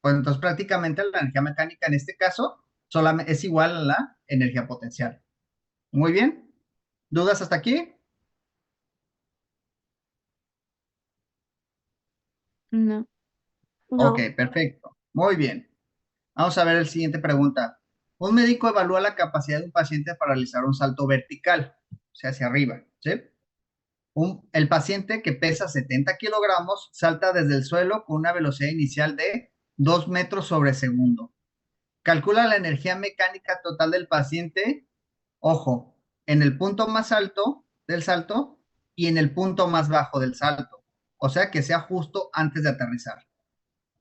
pues entonces prácticamente la energía mecánica en este caso solamente es igual a la energía potencial. Muy bien. ¿Dudas hasta aquí? No. Ok, No. perfecto. Muy bien. Vamos a ver la siguiente pregunta. Un médico evalúa la capacidad de un paciente para realizar un salto vertical, o sea, hacia arriba, ¿sí? El paciente que pesa 70 kilogramos salta desde el suelo con una velocidad inicial de 2 metros sobre segundo. Calcula la energía mecánica total del paciente, ojo, en el punto más alto del salto y en el punto más bajo del salto. O sea, que sea justo antes de aterrizar.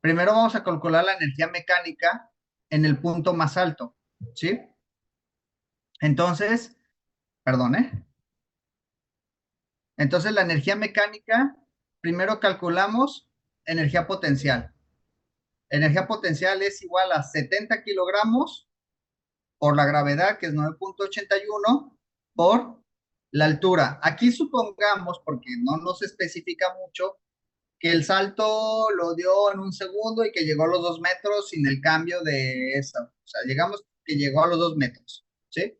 Primero vamos a calcular la energía mecánica en el punto más alto, ¿sí? Entonces, perdón, ¿eh? Entonces la energía mecánica, primero calculamos energía potencial. Energía potencial es igual a 70 kilogramos por la gravedad, que es 9.81, por la altura. Aquí supongamos, porque no nos especifica mucho, que el salto lo dio en un segundo y que llegó a los 2 metros sin el cambio de eso. O sea, llegamos que llegó a los 2 metros, ¿sí?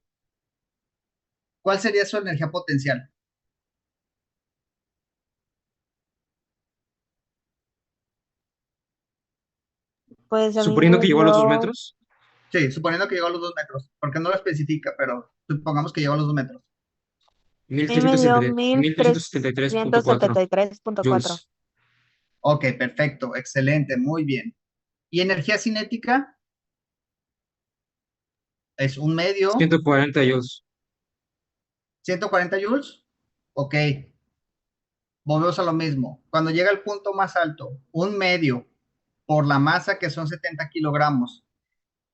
¿Cuál sería su energía potencial? Pues a mí Suponiendo me que llegó a los 2 dio metros, Sí, suponiendo que llegó a los 2 metros, porque no lo especifica, pero supongamos que llegó a los 2 metros. Sí, me dio 1373.4 1373.4. joules. Ok, perfecto, excelente, muy bien. ¿Y energía cinética? Es un medio, 140 joules. 140 joules. Ok, volvemos a lo mismo. Cuando llega al punto más alto, un medio por la masa, que son 70 kilogramos,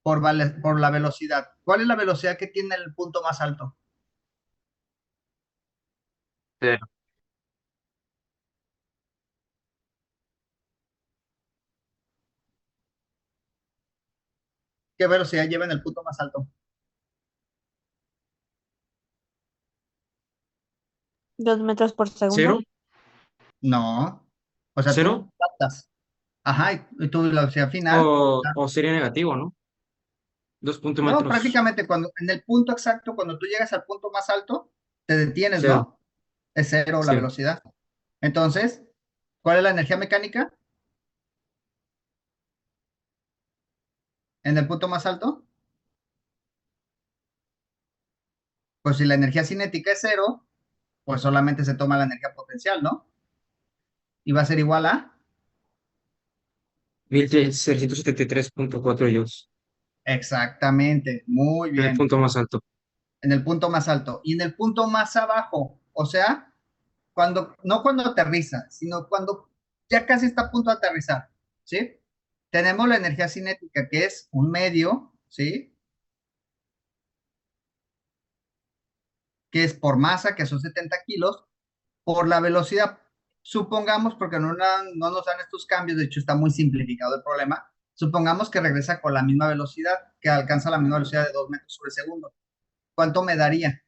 por la velocidad. ¿Cuál es la velocidad que tiene el punto más alto? Cero. ¿Qué velocidad lleva en el punto más alto? 2 metros por segundo. ¿Cero? No. O sea, tú ¿Cero? saltas. Ajá, y tu velocidad final. O sería negativo, ¿no? 2 No, metros. prácticamente cuando en el punto exacto, cuando tú llegas al punto más alto, te detienes, Cero. ¿no? Es cero la Sí. velocidad. Entonces, ¿cuál es la energía mecánica en el punto más alto? Pues si la energía cinética es cero, pues solamente se toma la energía potencial, ¿no? Y va a ser igual a 1373.4 joules. exactamente, muy En el bien, punto más alto. en el punto más alto. Y en el punto más abajo, o sea, no cuando aterriza, sino cuando ya casi está a punto de aterrizar, ¿sí? Tenemos la energía cinética, que es un medio, ¿sí? Que es por masa, que son 70 kilos, por la velocidad. Supongamos, porque no nos dan estos cambios, de hecho está muy simplificado el problema, supongamos que regresa con la misma velocidad, que alcanza la misma velocidad de 2 metros sobre segundo. ¿Cuánto me daría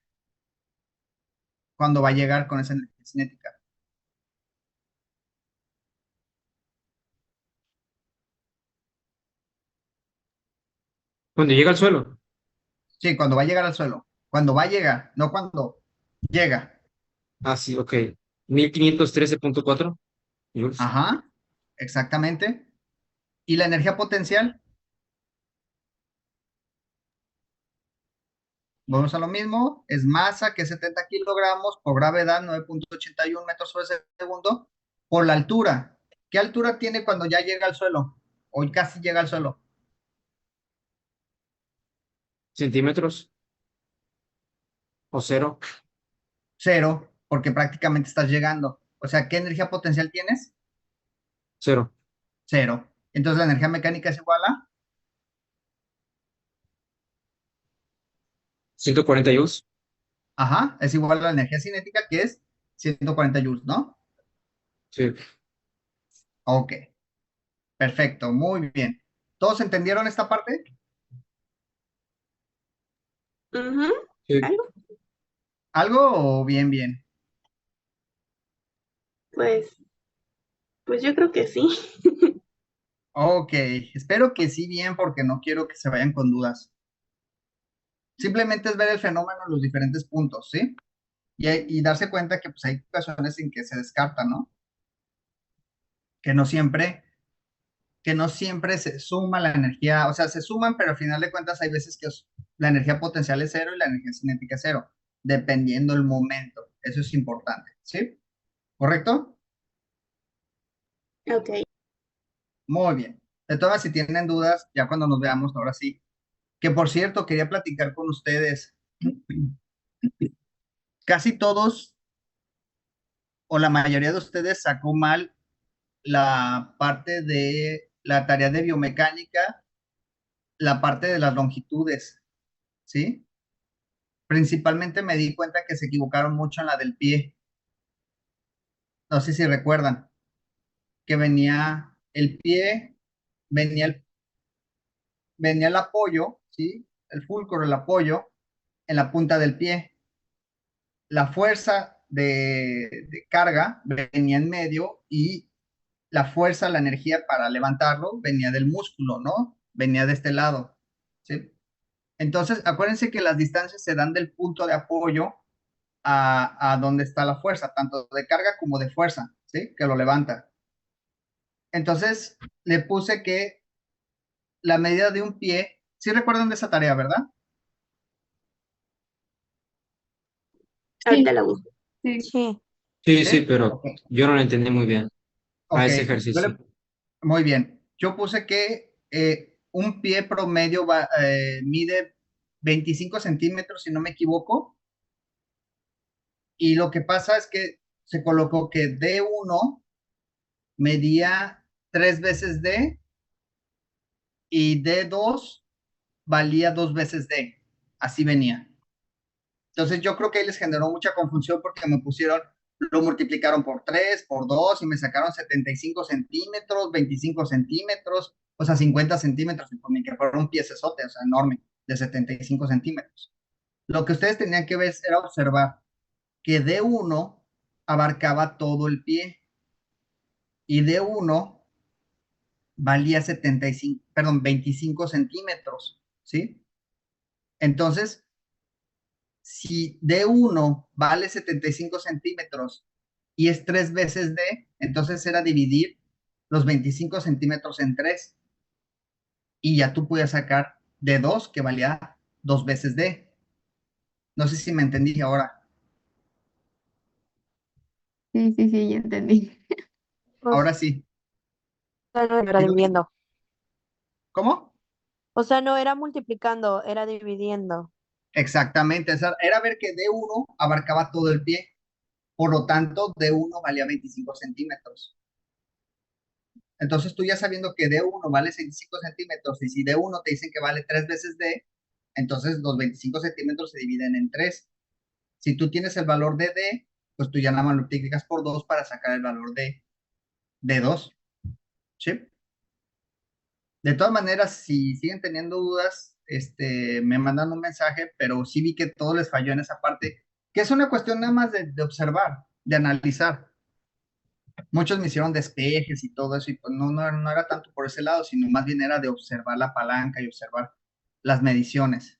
cuando va a llegar con esa energía cinética? Cuando llega al suelo. Sí, cuando va a llegar al suelo. Cuando va a llegar, no cuando llega. Ah, sí, ok. 1513.4 joules. Ajá, exactamente. ¿Y la energía potencial? Vamos a lo mismo, es masa, que es 70 kilogramos, por gravedad, 9.81 metros sobre segundo, por la altura. ¿Qué altura tiene cuando ya llega al suelo? O casi llega al suelo. Centímetros. O cero. Cero, porque prácticamente estás llegando. O sea, ¿qué energía potencial tienes? Cero. Cero. Entonces la energía mecánica es igual a, 140 joules. ajá, es igual a la energía cinética, que es 140 joules, ¿no? Sí. Ok, perfecto, muy bien. ¿Todos entendieron esta parte? Ujú, Sí. algo, ¿Algo o bien, bien? pues, pues yo creo que sí. Ok, espero que sí bien porque no quiero que se vayan con dudas. Simplemente es ver el fenómeno en los diferentes puntos, ¿sí? Y darse cuenta que pues, hay ocasiones en que se descarta, ¿no? Que no siempre, que no siempre se suma la energía, o sea, se suman, pero al final de cuentas hay veces que la energía potencial es cero y la energía cinética es cero, dependiendo el momento. Eso es importante, ¿sí? ¿Correcto? Ok. Muy bien. De todas, si tienen dudas, ya cuando nos veamos, ahora sí. Que por cierto, quería platicar con ustedes. Casi todos o la mayoría de ustedes sacó mal la parte de la tarea de biomecánica, la parte de las longitudes, ¿sí? Principalmente me di cuenta que se equivocaron mucho en la del pie. No sé si recuerdan que venía el pie, venía venía el apoyo, ¿sí? El fulcro, el apoyo en la punta del pie. La fuerza de carga venía en medio y la fuerza, la energía para levantarlo venía del músculo, ¿no? Venía de este lado, ¿sí? Entonces, acuérdense que las distancias se dan del punto de apoyo a donde está la fuerza, tanto de carga como de fuerza, ¿sí? Que lo levanta. Entonces, le puse que la medida de un pie, ¿sí recuerdan de esa tarea, verdad? Ahorita Sí, la busco. sí. Sí, Sí, ¿Sí? sí, pero Ok, yo no lo entendí muy bien a ok. ese ejercicio. Muy bien. Yo puse que un pie promedio mide 25 centímetros, si no me equivoco, y lo que pasa es que se colocó que D1 medía 3 veces D y D2 valía 2 veces D. Así venía. Entonces yo creo que ahí les generó mucha confusión porque me pusieron, lo multiplicaron por 3 por 2 y me sacaron 75 centímetros, 25 centímetros, o sea, 50 centímetros, y por mí que fuera un piezesote, o sea, enorme, de 75 centímetros. Lo que ustedes tenían que ver era observar que D1 abarcaba todo el pie y D1 valía 75, perdón, 25 centímetros, ¿sí? Entonces, si D1 vale 75 centímetros y es 3 veces D, entonces era dividir los 25 centímetros en 3 y ya tú podías sacar D2 que valía 2 veces D. No sé si me entendí ahora. Sí, sí, sí, ya entendí. o Ahora sí. sea, no era ¿Y dónde- dividiendo. ¿Cómo? O sea, no era multiplicando, era dividiendo. Exactamente. Era ver que D1 abarcaba todo el pie. Por lo tanto, D1 valía 25 centímetros. Entonces tú ya sabiendo que D1 vale 25 centímetros y si D1 te dicen que vale 3 veces D, entonces los 25 centímetros se dividen en 3. Si tú tienes el valor de D, pues tú ya nada más lo multiplicas por 2 para sacar el valor de D2. ¿Sí? De todas maneras, si siguen teniendo dudas, me mandan un mensaje, pero sí vi que todo les falló en esa parte, que es una cuestión nada más de observar, de analizar. Muchos me hicieron despejes y todo eso, y pues no era tanto por ese lado, sino más bien era de observar la palanca y observar las mediciones.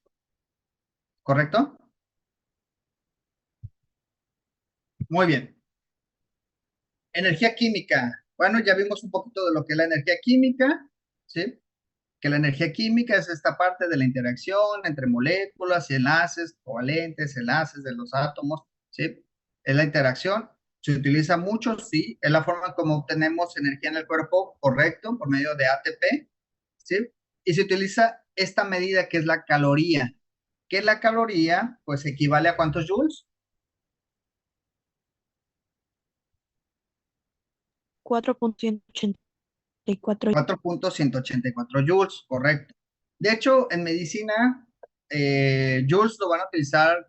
¿Correcto? Muy bien. Energía química. Bueno, ya vimos un poquito de lo que es la energía química, ¿sí? Que la energía química es esta parte de la interacción entre moléculas y enlaces, covalentes, enlaces de los átomos, ¿sí? Es la interacción. Se utiliza mucho, sí. Es la forma como obtenemos energía en el cuerpo, correcto, por medio de ATP, ¿sí? Y se utiliza esta medida que es la caloría. ¿Qué es la caloría? Pues equivale a ¿cuántos joules? 4.184. 4.184 joules, correcto. De hecho, en medicina, joules lo van a utilizar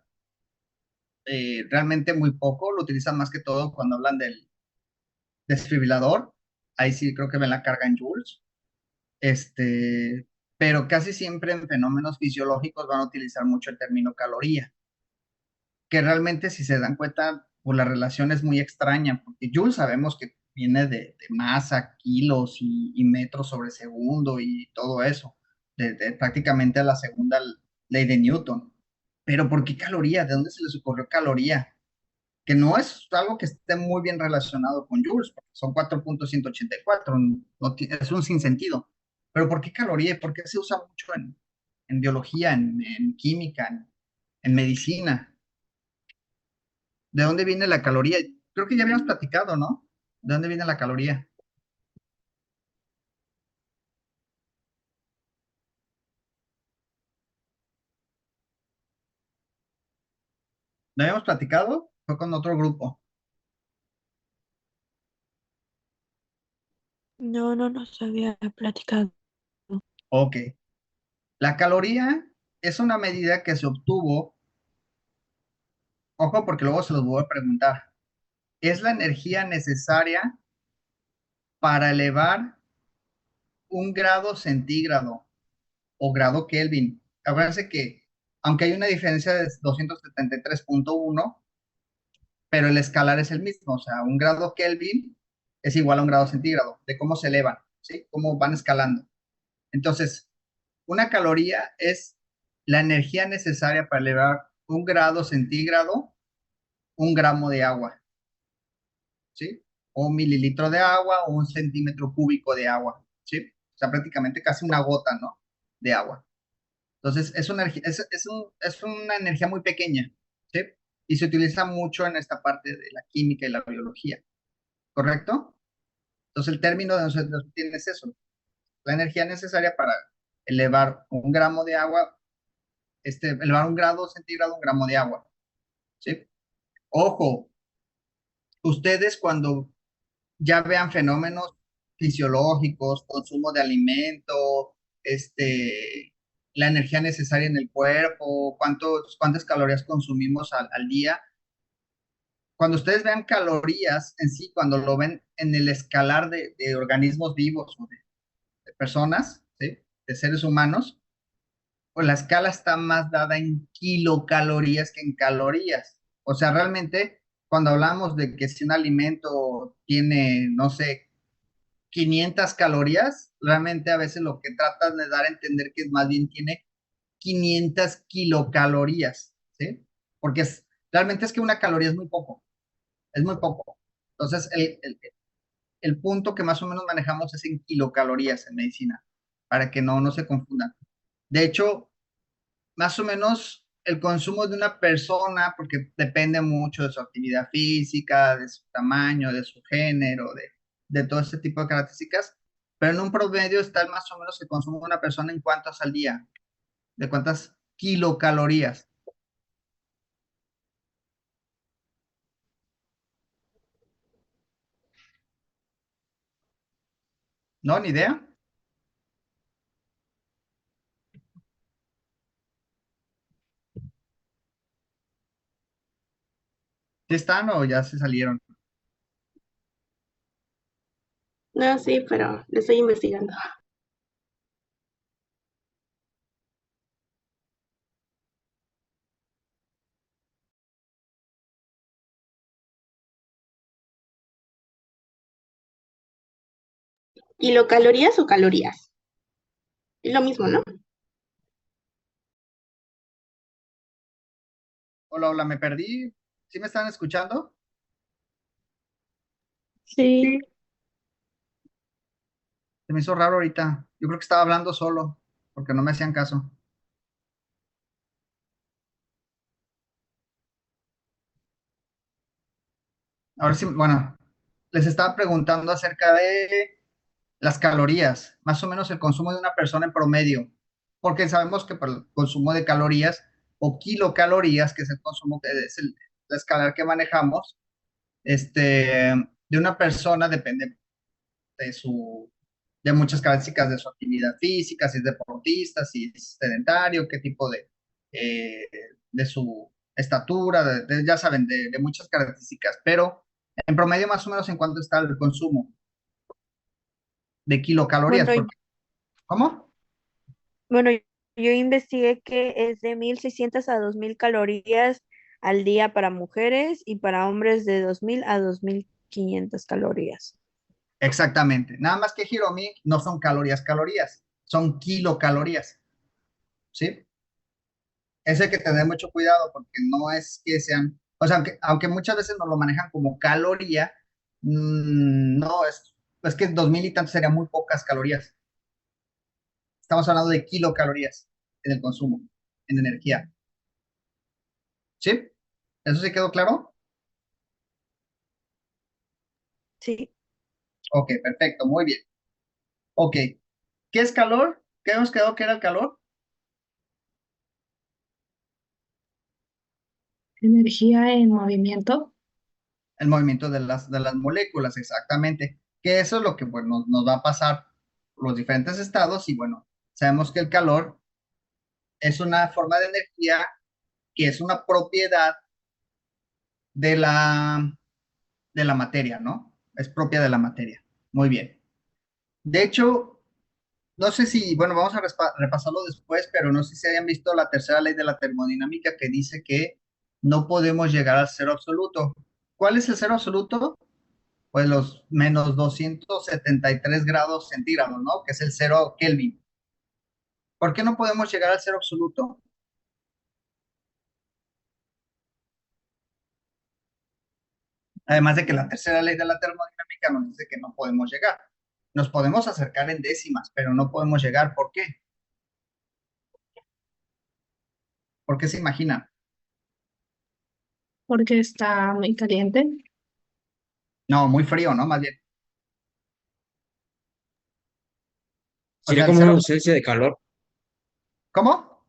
realmente muy poco, lo utilizan más que todo cuando hablan del desfibrilador. Ahí sí creo que ven la carga en joules. Este, pero casi siempre en fenómenos fisiológicos van a utilizar mucho el término caloría, que realmente si se dan cuenta, pues la relación es muy extraña, porque Joule sabemos que viene de masa, kilos y metros sobre segundo y todo eso, de prácticamente a la segunda ley de Newton. Pero ¿por qué caloría? ¿De dónde se les ocurrió caloría? Que no es algo que esté muy bien relacionado con joules, porque son 4.184, es un sinsentido. Pero ¿por qué caloría? ¿Por qué se usa mucho en biología, en química, en medicina? ¿De dónde viene la caloría? Creo que ya habíamos platicado, ¿no? ¿De dónde viene la caloría? ¿No habíamos platicado? Fue con otro grupo. No, no nos había platicado. Ok. La caloría es una medida que se obtuvo, ojo, porque luego se los voy a preguntar. Es la energía necesaria para elevar 1 grado centígrado o grado Kelvin. Acuérdense que, aunque hay una diferencia de 273.1, pero el escalar es el mismo, o sea, 1 grado Kelvin es igual a 1 grado centígrado, de cómo se elevan, ¿sí? Cómo van escalando. Entonces, una caloría es la energía necesaria para elevar 1 grado centígrado, 1 gramo de agua, ¿sí? O 1 mililitro de agua o 1 centímetro cúbico de agua, ¿sí? O sea, prácticamente casi una gota, ¿no? De agua. Entonces, es una energía muy pequeña, ¿sí? Y se utiliza mucho en esta parte de la química y la biología, ¿correcto? Entonces, el término de nosotros tiene es eso, la energía necesaria para elevar 1 gramo de agua, elevar 1 grado centígrado, 1 gramo de agua, ¿sí? Ojo, ustedes cuando ya vean fenómenos fisiológicos, consumo de alimento, la energía necesaria en el cuerpo, cuántas calorías consumimos al día. Cuando ustedes vean calorías en sí, cuando lo ven en el escalar de organismos vivos o de personas, ¿sí? De seres humanos, pues la escala está más dada en kilocalorías que en calorías. O sea, realmente, cuando hablamos de que si un alimento tiene, no sé, 500 calorías, realmente a veces lo que tratan de dar a entender que más bien tiene 500 kilocalorías, ¿sí? Porque realmente es que una caloría es muy poco, es muy poco. Entonces, el punto que más o menos manejamos es en kilocalorías en medicina, para que no se confundan. De hecho, más o menos el consumo de una persona, porque depende mucho de su actividad física, de su tamaño, de su género, de todo este tipo de características, pero en un promedio está más o menos el consumo de una persona en cuántas al día, de cuántas kilocalorías. ¿No? ¿Ni idea? ¿Sí están o ya se salieron? No, sí, pero lo estoy investigando. ¿Kilocalorías o calorías? Es lo mismo, ¿no? Hola, hola, me perdí. ¿Sí me están escuchando? Sí, Se me hizo raro ahorita. Yo creo que estaba hablando solo, porque no me hacían caso. Ahora sí, bueno, les estaba preguntando acerca de las calorías, más o menos el consumo de una persona en promedio, porque sabemos que por el consumo de calorías o kilocalorías, que es el consumo, que es la escala que manejamos, de una persona depende de muchas características de su actividad física, si es deportista, si es sedentario, qué tipo eh, de su estatura, ya saben, de muchas características, pero en promedio más o menos en cuánto está el consumo de kilocalorías, bueno, porque, ¿cómo? bueno, yo investigué que es de 1.600 a 2.000 calorías al día para mujeres y para hombres de 2.000 a 2.500 calorías. Exactamente. Nada más que Hiromi no son calorías, son kilocalorías, ¿sí? Ese hay que tener mucho cuidado porque no es que sean, o sea, aunque muchas veces nos lo manejan como caloría, no, es que 2000 y tantos serían muy pocas calorías. Estamos hablando de kilocalorías en el consumo, en energía, ¿sí? ¿Eso sí quedó claro? Sí, Ok, perfecto, muy bien. Ok, ¿qué es calor? ¿Qué nos quedó que era el calor? Energía en movimiento. El movimiento de las moléculas, exactamente. Que eso es lo que bueno, nos va a pasar por los diferentes estados y bueno, sabemos que el calor es una forma de energía que es una propiedad de de la materia, ¿no? Es propia de la materia. Muy bien. De hecho, no sé si, bueno, vamos a repasarlo después, pero no sé si hayan visto la tercera ley de la termodinámica que dice que no podemos llegar al cero absoluto. ¿Cuál es el cero absoluto? Pues los menos 273 grados centígrados, ¿no? Que es el cero Kelvin. ¿Por qué no podemos llegar al cero absoluto? Además de que la tercera ley de la termodinámica nos dice que no podemos llegar. Nos podemos acercar en décimas, pero no podemos llegar. ¿Por qué? ¿Por qué se imagina? Porque está muy caliente. No, muy frío, ¿no? Más bien. O Sería sea, el como una cero. ausencia de calor, ¿Cómo?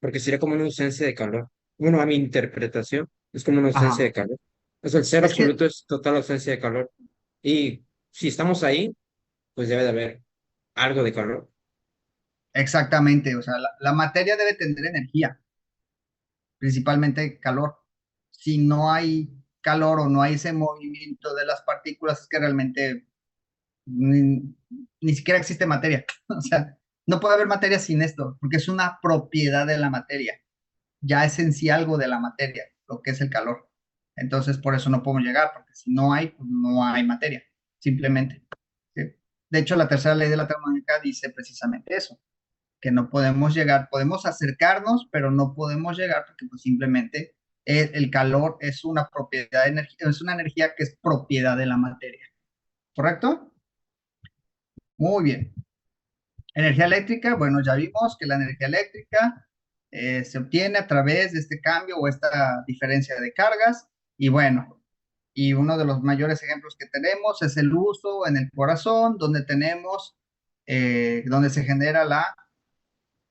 porque sería como una ausencia de calor. Bueno, a mi interpretación, es como una ausencia de Ajá. calor. O sea, el cero Es que absoluto es total ausencia de calor. Y si estamos ahí, pues debe de haber algo de calor. exactamente, o sea, la materia debe tener energía, principalmente calor. Si no hay calor o no hay ese movimiento de las partículas, es que realmente ni, ni siquiera existe materia. O sea, no puede haber materia sin esto, porque es una propiedad de la materia. Ya es en sí algo de la materia, lo que es el calor. Entonces, por eso no podemos llegar, porque si no hay, pues no hay materia, simplemente. ¿Sí? De hecho, la tercera ley de la termodinámica dice precisamente eso, que no podemos llegar, podemos acercarnos, pero no podemos llegar porque pues simplemente el calor es una propiedad de energía, es una energía que es propiedad de la materia. ¿Correcto? Muy bien. Energía eléctrica, bueno, ya vimos que la energía eléctrica se obtiene a través de este cambio o esta diferencia de cargas. Y bueno, y uno de los mayores ejemplos que tenemos es el uso en el corazón, donde tenemos, donde se genera la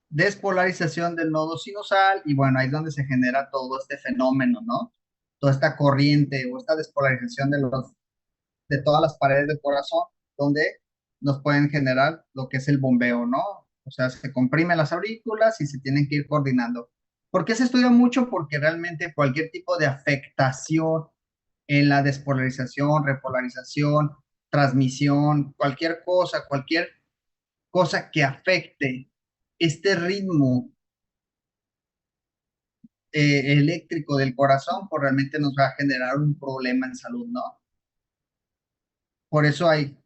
despolarización del nodo sinusal y bueno, ahí es donde se genera todo este fenómeno, ¿no? Toda esta corriente o esta despolarización de todas las paredes del corazón, donde nos pueden generar lo que es el bombeo, ¿no? O sea, se comprimen las aurículas y se tienen que ir coordinando. ¿Por qué se estudia mucho? Porque realmente cualquier tipo de afectación en la despolarización, repolarización, transmisión, cualquier cosa que afecte este ritmo eléctrico del corazón, pues realmente nos va a generar un problema en salud, ¿no? Por eso hay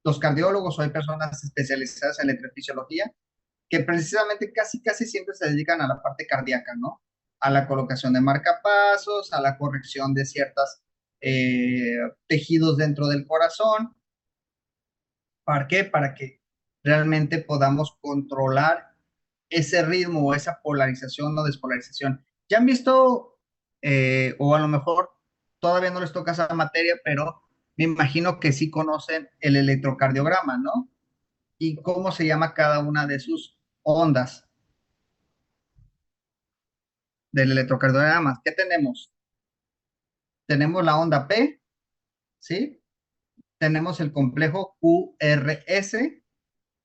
los cardiólogos o hay personas especializadas en electrofisiología que precisamente casi siempre se dedican a la parte cardíaca, ¿no? A la colocación de marcapasos, a la corrección de ciertos tejidos dentro del corazón. ¿Para qué? Para que realmente podamos controlar ese ritmo o esa polarización o despolarización. ¿Ya han visto, o a lo mejor todavía no les toca esa materia, pero me imagino que sí conocen el electrocardiograma, ¿no? Y cómo se llama cada una de sus ondas del electrocardiograma? ¿Qué tenemos? Tenemos la onda P, ¿sí? Tenemos el complejo QRS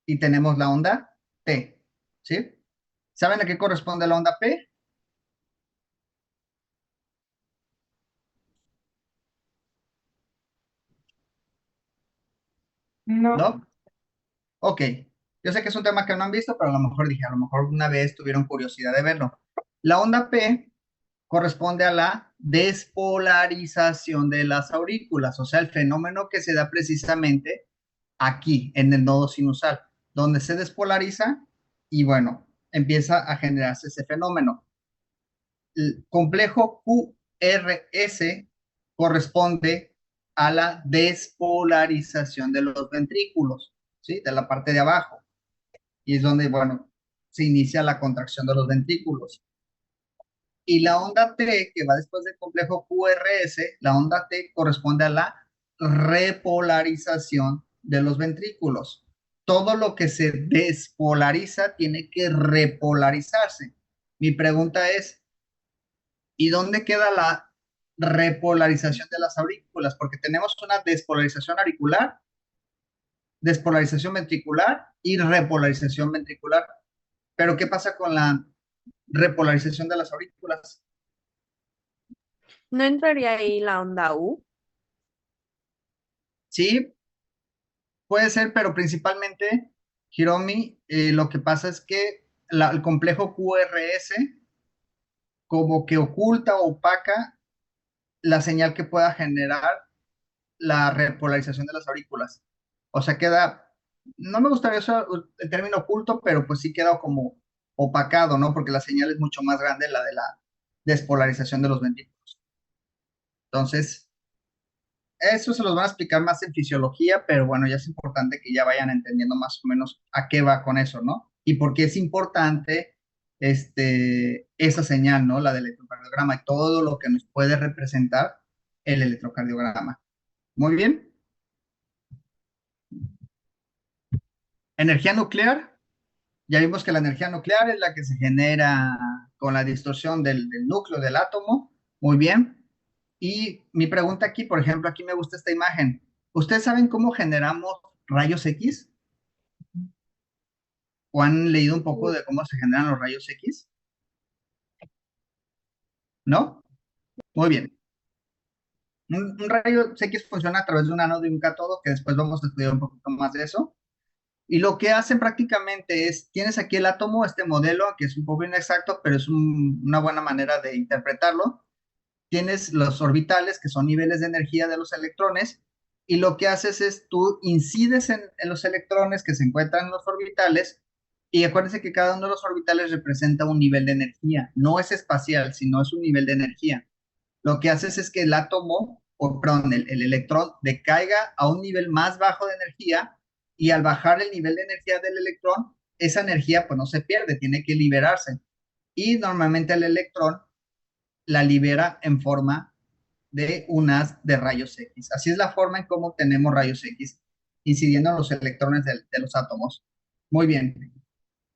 y tenemos la onda T, ¿sí? ¿Saben a qué corresponde la onda P? No. ¿No? Ok. Yo sé que es un tema que no han visto, pero a lo mejor dije, a lo mejor una vez tuvieron curiosidad de verlo. La onda P corresponde a la despolarización de las aurículas, o sea, el fenómeno que se da precisamente aquí, en el nodo sinusal, donde se despolariza y bueno, empieza a generarse ese fenómeno. El complejo QRS corresponde a la despolarización de los ventrículos, ¿sí? De la parte de abajo. Y es donde, bueno, se inicia la contracción de los ventrículos. Y la onda T, que va después del complejo QRS, la onda T corresponde a la repolarización de los ventrículos. Todo lo que se despolariza tiene que repolarizarse. Mi pregunta es, ¿y dónde queda repolarización de las aurículas, porque tenemos una despolarización auricular, despolarización ventricular y repolarización ventricular. Pero ¿qué pasa con la repolarización de las aurículas? ¿No entraría ahí la onda U? Sí, puede ser, pero principalmente, Hiromi, lo que pasa es que el complejo QRS como que oculta o opaca la señal que pueda generar la repolarización de las aurículas. O sea, queda, no me gustaría usar el término oculto, pero pues sí queda como opacado, ¿no? Porque la señal es mucho más grande, la de la despolarización de los ventrículos. Entonces, eso se los van a explicar más en fisiología, pero bueno, ya es importante que ya vayan entendiendo más o menos a qué va con eso, ¿no? Y por qué es importante esa señal, ¿no? La del electrocardiograma y todo lo que nos puede representar el electrocardiograma. Muy bien. Energía nuclear. Ya vimos que la energía nuclear es la que se genera con la distorsión del núcleo del átomo. Muy bien. Y mi pregunta aquí, por ejemplo, aquí me gusta esta imagen. ¿Ustedes saben cómo generamos rayos X? ¿O han leído un poco de cómo se generan los rayos X? ¿No? Muy bien. Un rayo X funciona a través de un ánodo y un cátodo, que después vamos a estudiar un poquito más de eso. Y lo que hacen prácticamente es, tienes aquí el átomo, este modelo, que es un poco inexacto, pero es una buena manera de interpretarlo. Tienes los orbitales, que son niveles de energía de los electrones, y lo que haces es tú incides en los electrones que se encuentran en los orbitales, y acuérdense que cada uno de los orbitales representa un nivel de energía. No es espacial, sino es un nivel de energía. Lo que haces es que el átomo, o perdón, el electrón decaiga a un nivel más bajo de energía, y al bajar el nivel de energía del electrón, esa energía pues no se pierde, tiene que liberarse. Y normalmente el electrón la libera en forma de un haz de rayos X. Así es la forma en cómo tenemos rayos X incidiendo en los electrones de los átomos. Muy bien.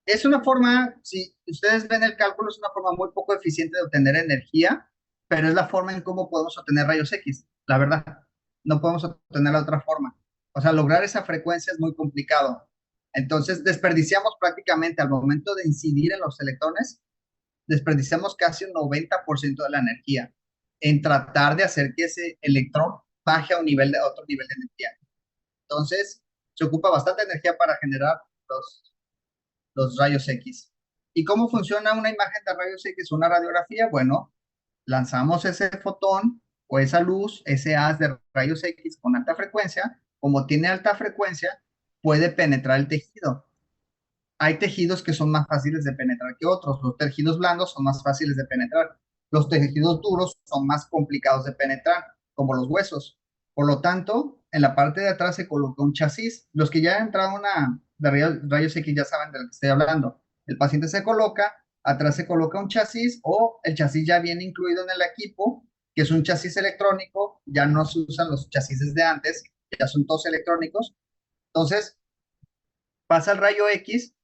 Es una forma, si ustedes ven el cálculo, es una forma muy poco eficiente de obtener energía, pero es la forma en cómo podemos obtener rayos X, la verdad. No podemos obtener la otra forma. O sea, lograr esa frecuencia es muy complicado. Entonces, desperdiciamos prácticamente al momento de incidir en los electrones, desperdiciamos casi un 90% de la energía en tratar de hacer que ese electrón baje a otro nivel de energía. Entonces, se ocupa bastante energía para generar los rayos X. ¿Y cómo funciona una imagen de rayos X, una radiografía? Bueno, lanzamos ese fotón o esa luz, ese haz de rayos X con alta frecuencia. Como tiene alta frecuencia, puede penetrar el tejido. Hay tejidos que son más fáciles de penetrar que otros. Los tejidos blandos son más fáciles de penetrar. Los tejidos duros son más complicados de penetrar, como los huesos. Por lo tanto, en la parte de atrás se coloca un chasis. Los que ya han entrado a una de rayos X ya saben de lo que estoy hablando. El paciente se coloca, atrás se coloca un chasis, o el chasis ya viene incluido en el equipo, que es un chasis electrónico. Ya no se usan los chasis de antes, ya son todos electrónicos. Entonces, pasa el rayo X,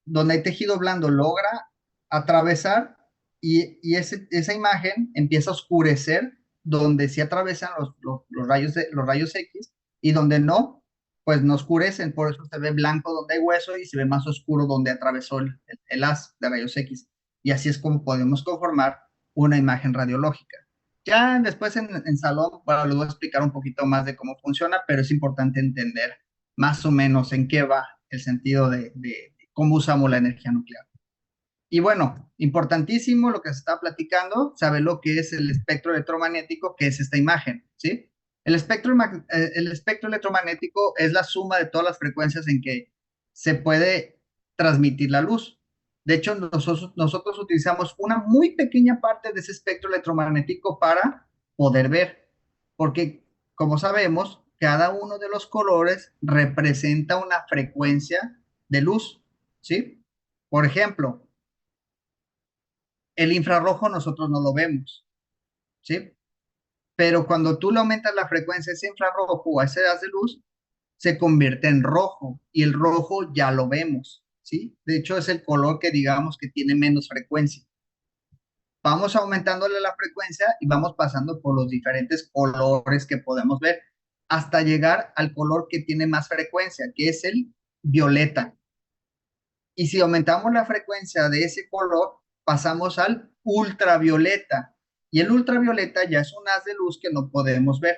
donde hay tejido blando logra atravesar, y esa imagen empieza a oscurecer donde sí atravesan los rayos X, y donde no, pues no oscurecen. Por eso se ve blanco donde hay hueso y se ve más oscuro donde atravesó el haz de rayos X. Y así es como podemos conformar una imagen radiológica. Ya después en salón, bueno, les voy a explicar un poquito más de cómo funciona, pero es importante entender más o menos en qué va el sentido de cómo usamos la energía nuclear. Y bueno, importantísimo lo que se está platicando, saber lo que es el espectro electromagnético, que es esta imagen, ¿sí? El espectro electromagnético es la suma de todas las frecuencias en que se puede transmitir la luz. De hecho, nosotros utilizamos una muy pequeña parte de ese espectro electromagnético para poder ver, porque como sabemos, cada uno de los colores representa una frecuencia de luz, ¿sí? Por ejemplo, el infrarrojo nosotros no lo vemos, ¿sí? Pero cuando tú le aumentas la frecuencia a ese infrarrojo, a ese haz de luz, se convierte en rojo, y el rojo ya lo vemos, ¿sí? De hecho, es el color que digamos que tiene menos frecuencia. vamos aumentándole la frecuencia y vamos pasando por los diferentes colores que podemos ver hasta llegar al color que tiene más frecuencia, que es el violeta. Y si aumentamos la frecuencia de ese color, pasamos al ultravioleta. Y el ultravioleta ya es un haz de luz que no podemos ver.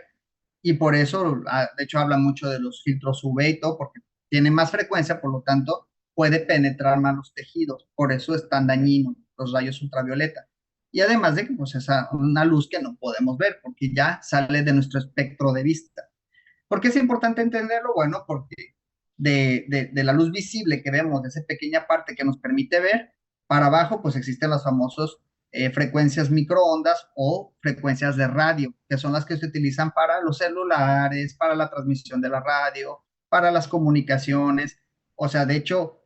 Y por eso, de hecho, habla mucho de los filtros UV y todo, porque tiene más frecuencia, por lo tanto, puede penetrar más los tejidos. Por eso es tan dañino los rayos ultravioleta. Y además de que pues, es una luz que no podemos ver, porque ya sale de nuestro espectro de vista. ¿Por qué es importante entenderlo? Bueno, porque de la luz visible que vemos, de esa pequeña parte que nos permite ver, para abajo pues existen las famosas frecuencias microondas o frecuencias de radio, que son las que se utilizan para los celulares, para la transmisión de la radio, para las comunicaciones. O sea, de hecho,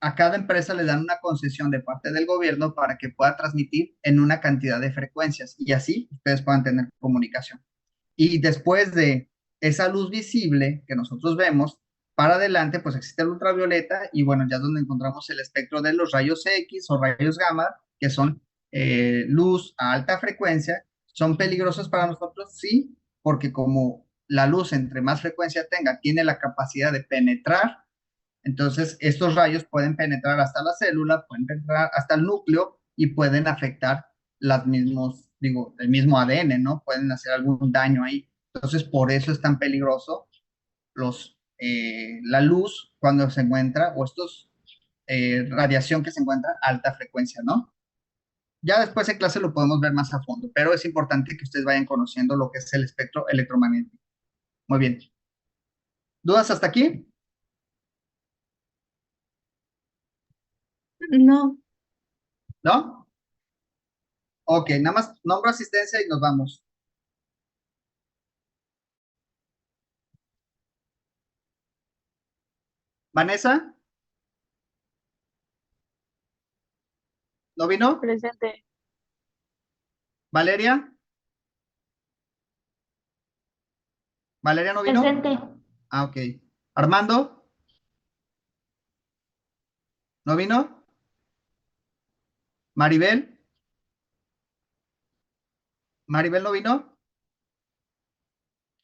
a cada empresa le dan una concesión de parte del gobierno para que pueda transmitir en una cantidad de frecuencias y así ustedes puedan tener comunicación. Y después de esa luz visible que nosotros vemos, para adelante, pues existe el ultravioleta y bueno, ya es donde encontramos el espectro de los rayos X o rayos gamma, que son luz a alta frecuencia. ¿Son peligrosos para nosotros? Sí, porque como la luz entre más frecuencia tenga, tiene la capacidad de penetrar, entonces estos rayos pueden penetrar hasta la célula, pueden penetrar hasta el núcleo y pueden afectar las mismos, digo, el mismo ADN, ¿no? Pueden hacer algún daño ahí. Entonces, por eso es tan peligroso la luz cuando se encuentra, o estos radiación que se encuentra a alta frecuencia, ¿no? Ya después en clase lo podemos ver más a fondo, pero es importante que ustedes vayan conociendo lo que es el espectro electromagnético. Muy bien. ¿Dudas hasta aquí? No, ¿No? Ok, nada más nombro asistencia y nos vamos. Vanessa, ¿no vino? Presente. Valeria, Valeria no vino. presente. Ah, ok. Armando, ¿no vino? Maribel, Maribel no vino.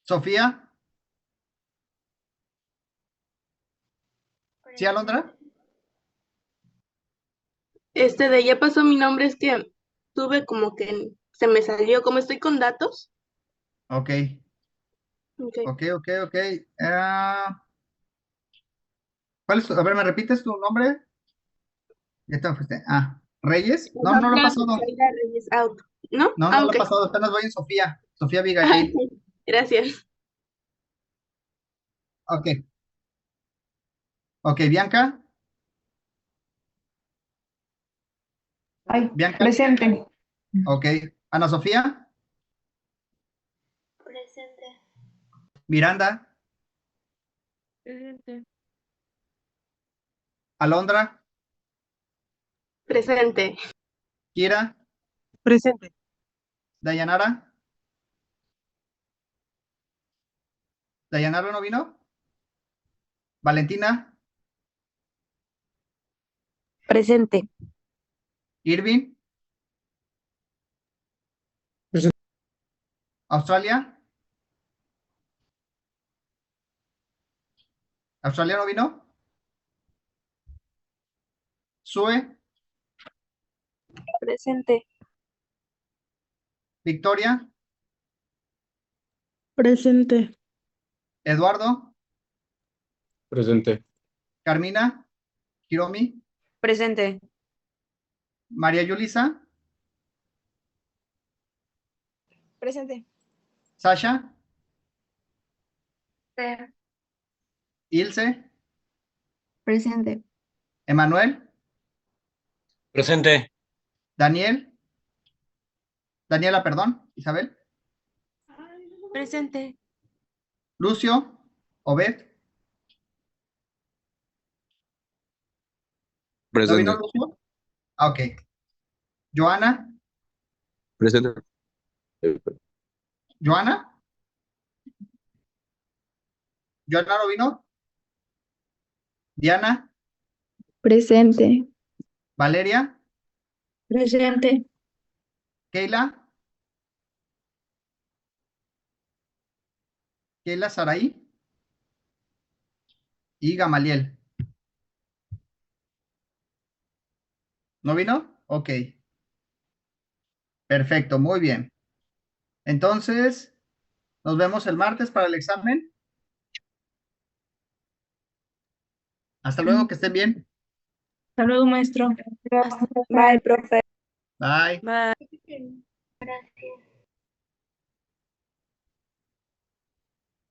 Sofía, ¿sí, Alondra? De ya pasó mi nombre, es que tuve como que se me salió, como estoy con datos. Ok, Ok. ok. ¿Cuál es a ver, ¿me repites tu nombre? Ya te fuiste. Ah, ¿Reyes? No, no lo ha Alondra pasado. Micaela Reyes Out, ¿no? No, no Ah, lo ok. ha pasado. Apenas voy en Sofía. Sofía Ah, Abigail. ok. Gracias. Ok, ok. Bianca, Ay, Bianca. presente. Ok. Ana Sofía, Presente. Miranda, Presente. Alondra, Presente. Kira, Presente. Dayanara. ¿Dayanara no vino? Valentina, Presente. Irving, Presente. Australia. ¿Australia no vino? Sue, Presente. Victoria, Presente. Eduardo, Presente. Carmina, Hiromi, Presente. María Yulisa, Presente. Sasha, Ilse, Presente. Emanuel, Presente. Daniel, Daniela, perdón, Isabel, Presente. Lucio, Obed. ¿No vino Presente. Lucio? Ah, ok. Joana, Presente. Joana, Joana no vino. Diana, Presente. Valeria, Presente. Keila. Keila Saraí y Gamaliel. ¿No vino? Ok. Perfecto, muy bien. Entonces, nos vemos el martes para el examen. Hasta luego, que estén bien. Hasta luego, maestro. Bye, profe. Bye. Bye. Gracias.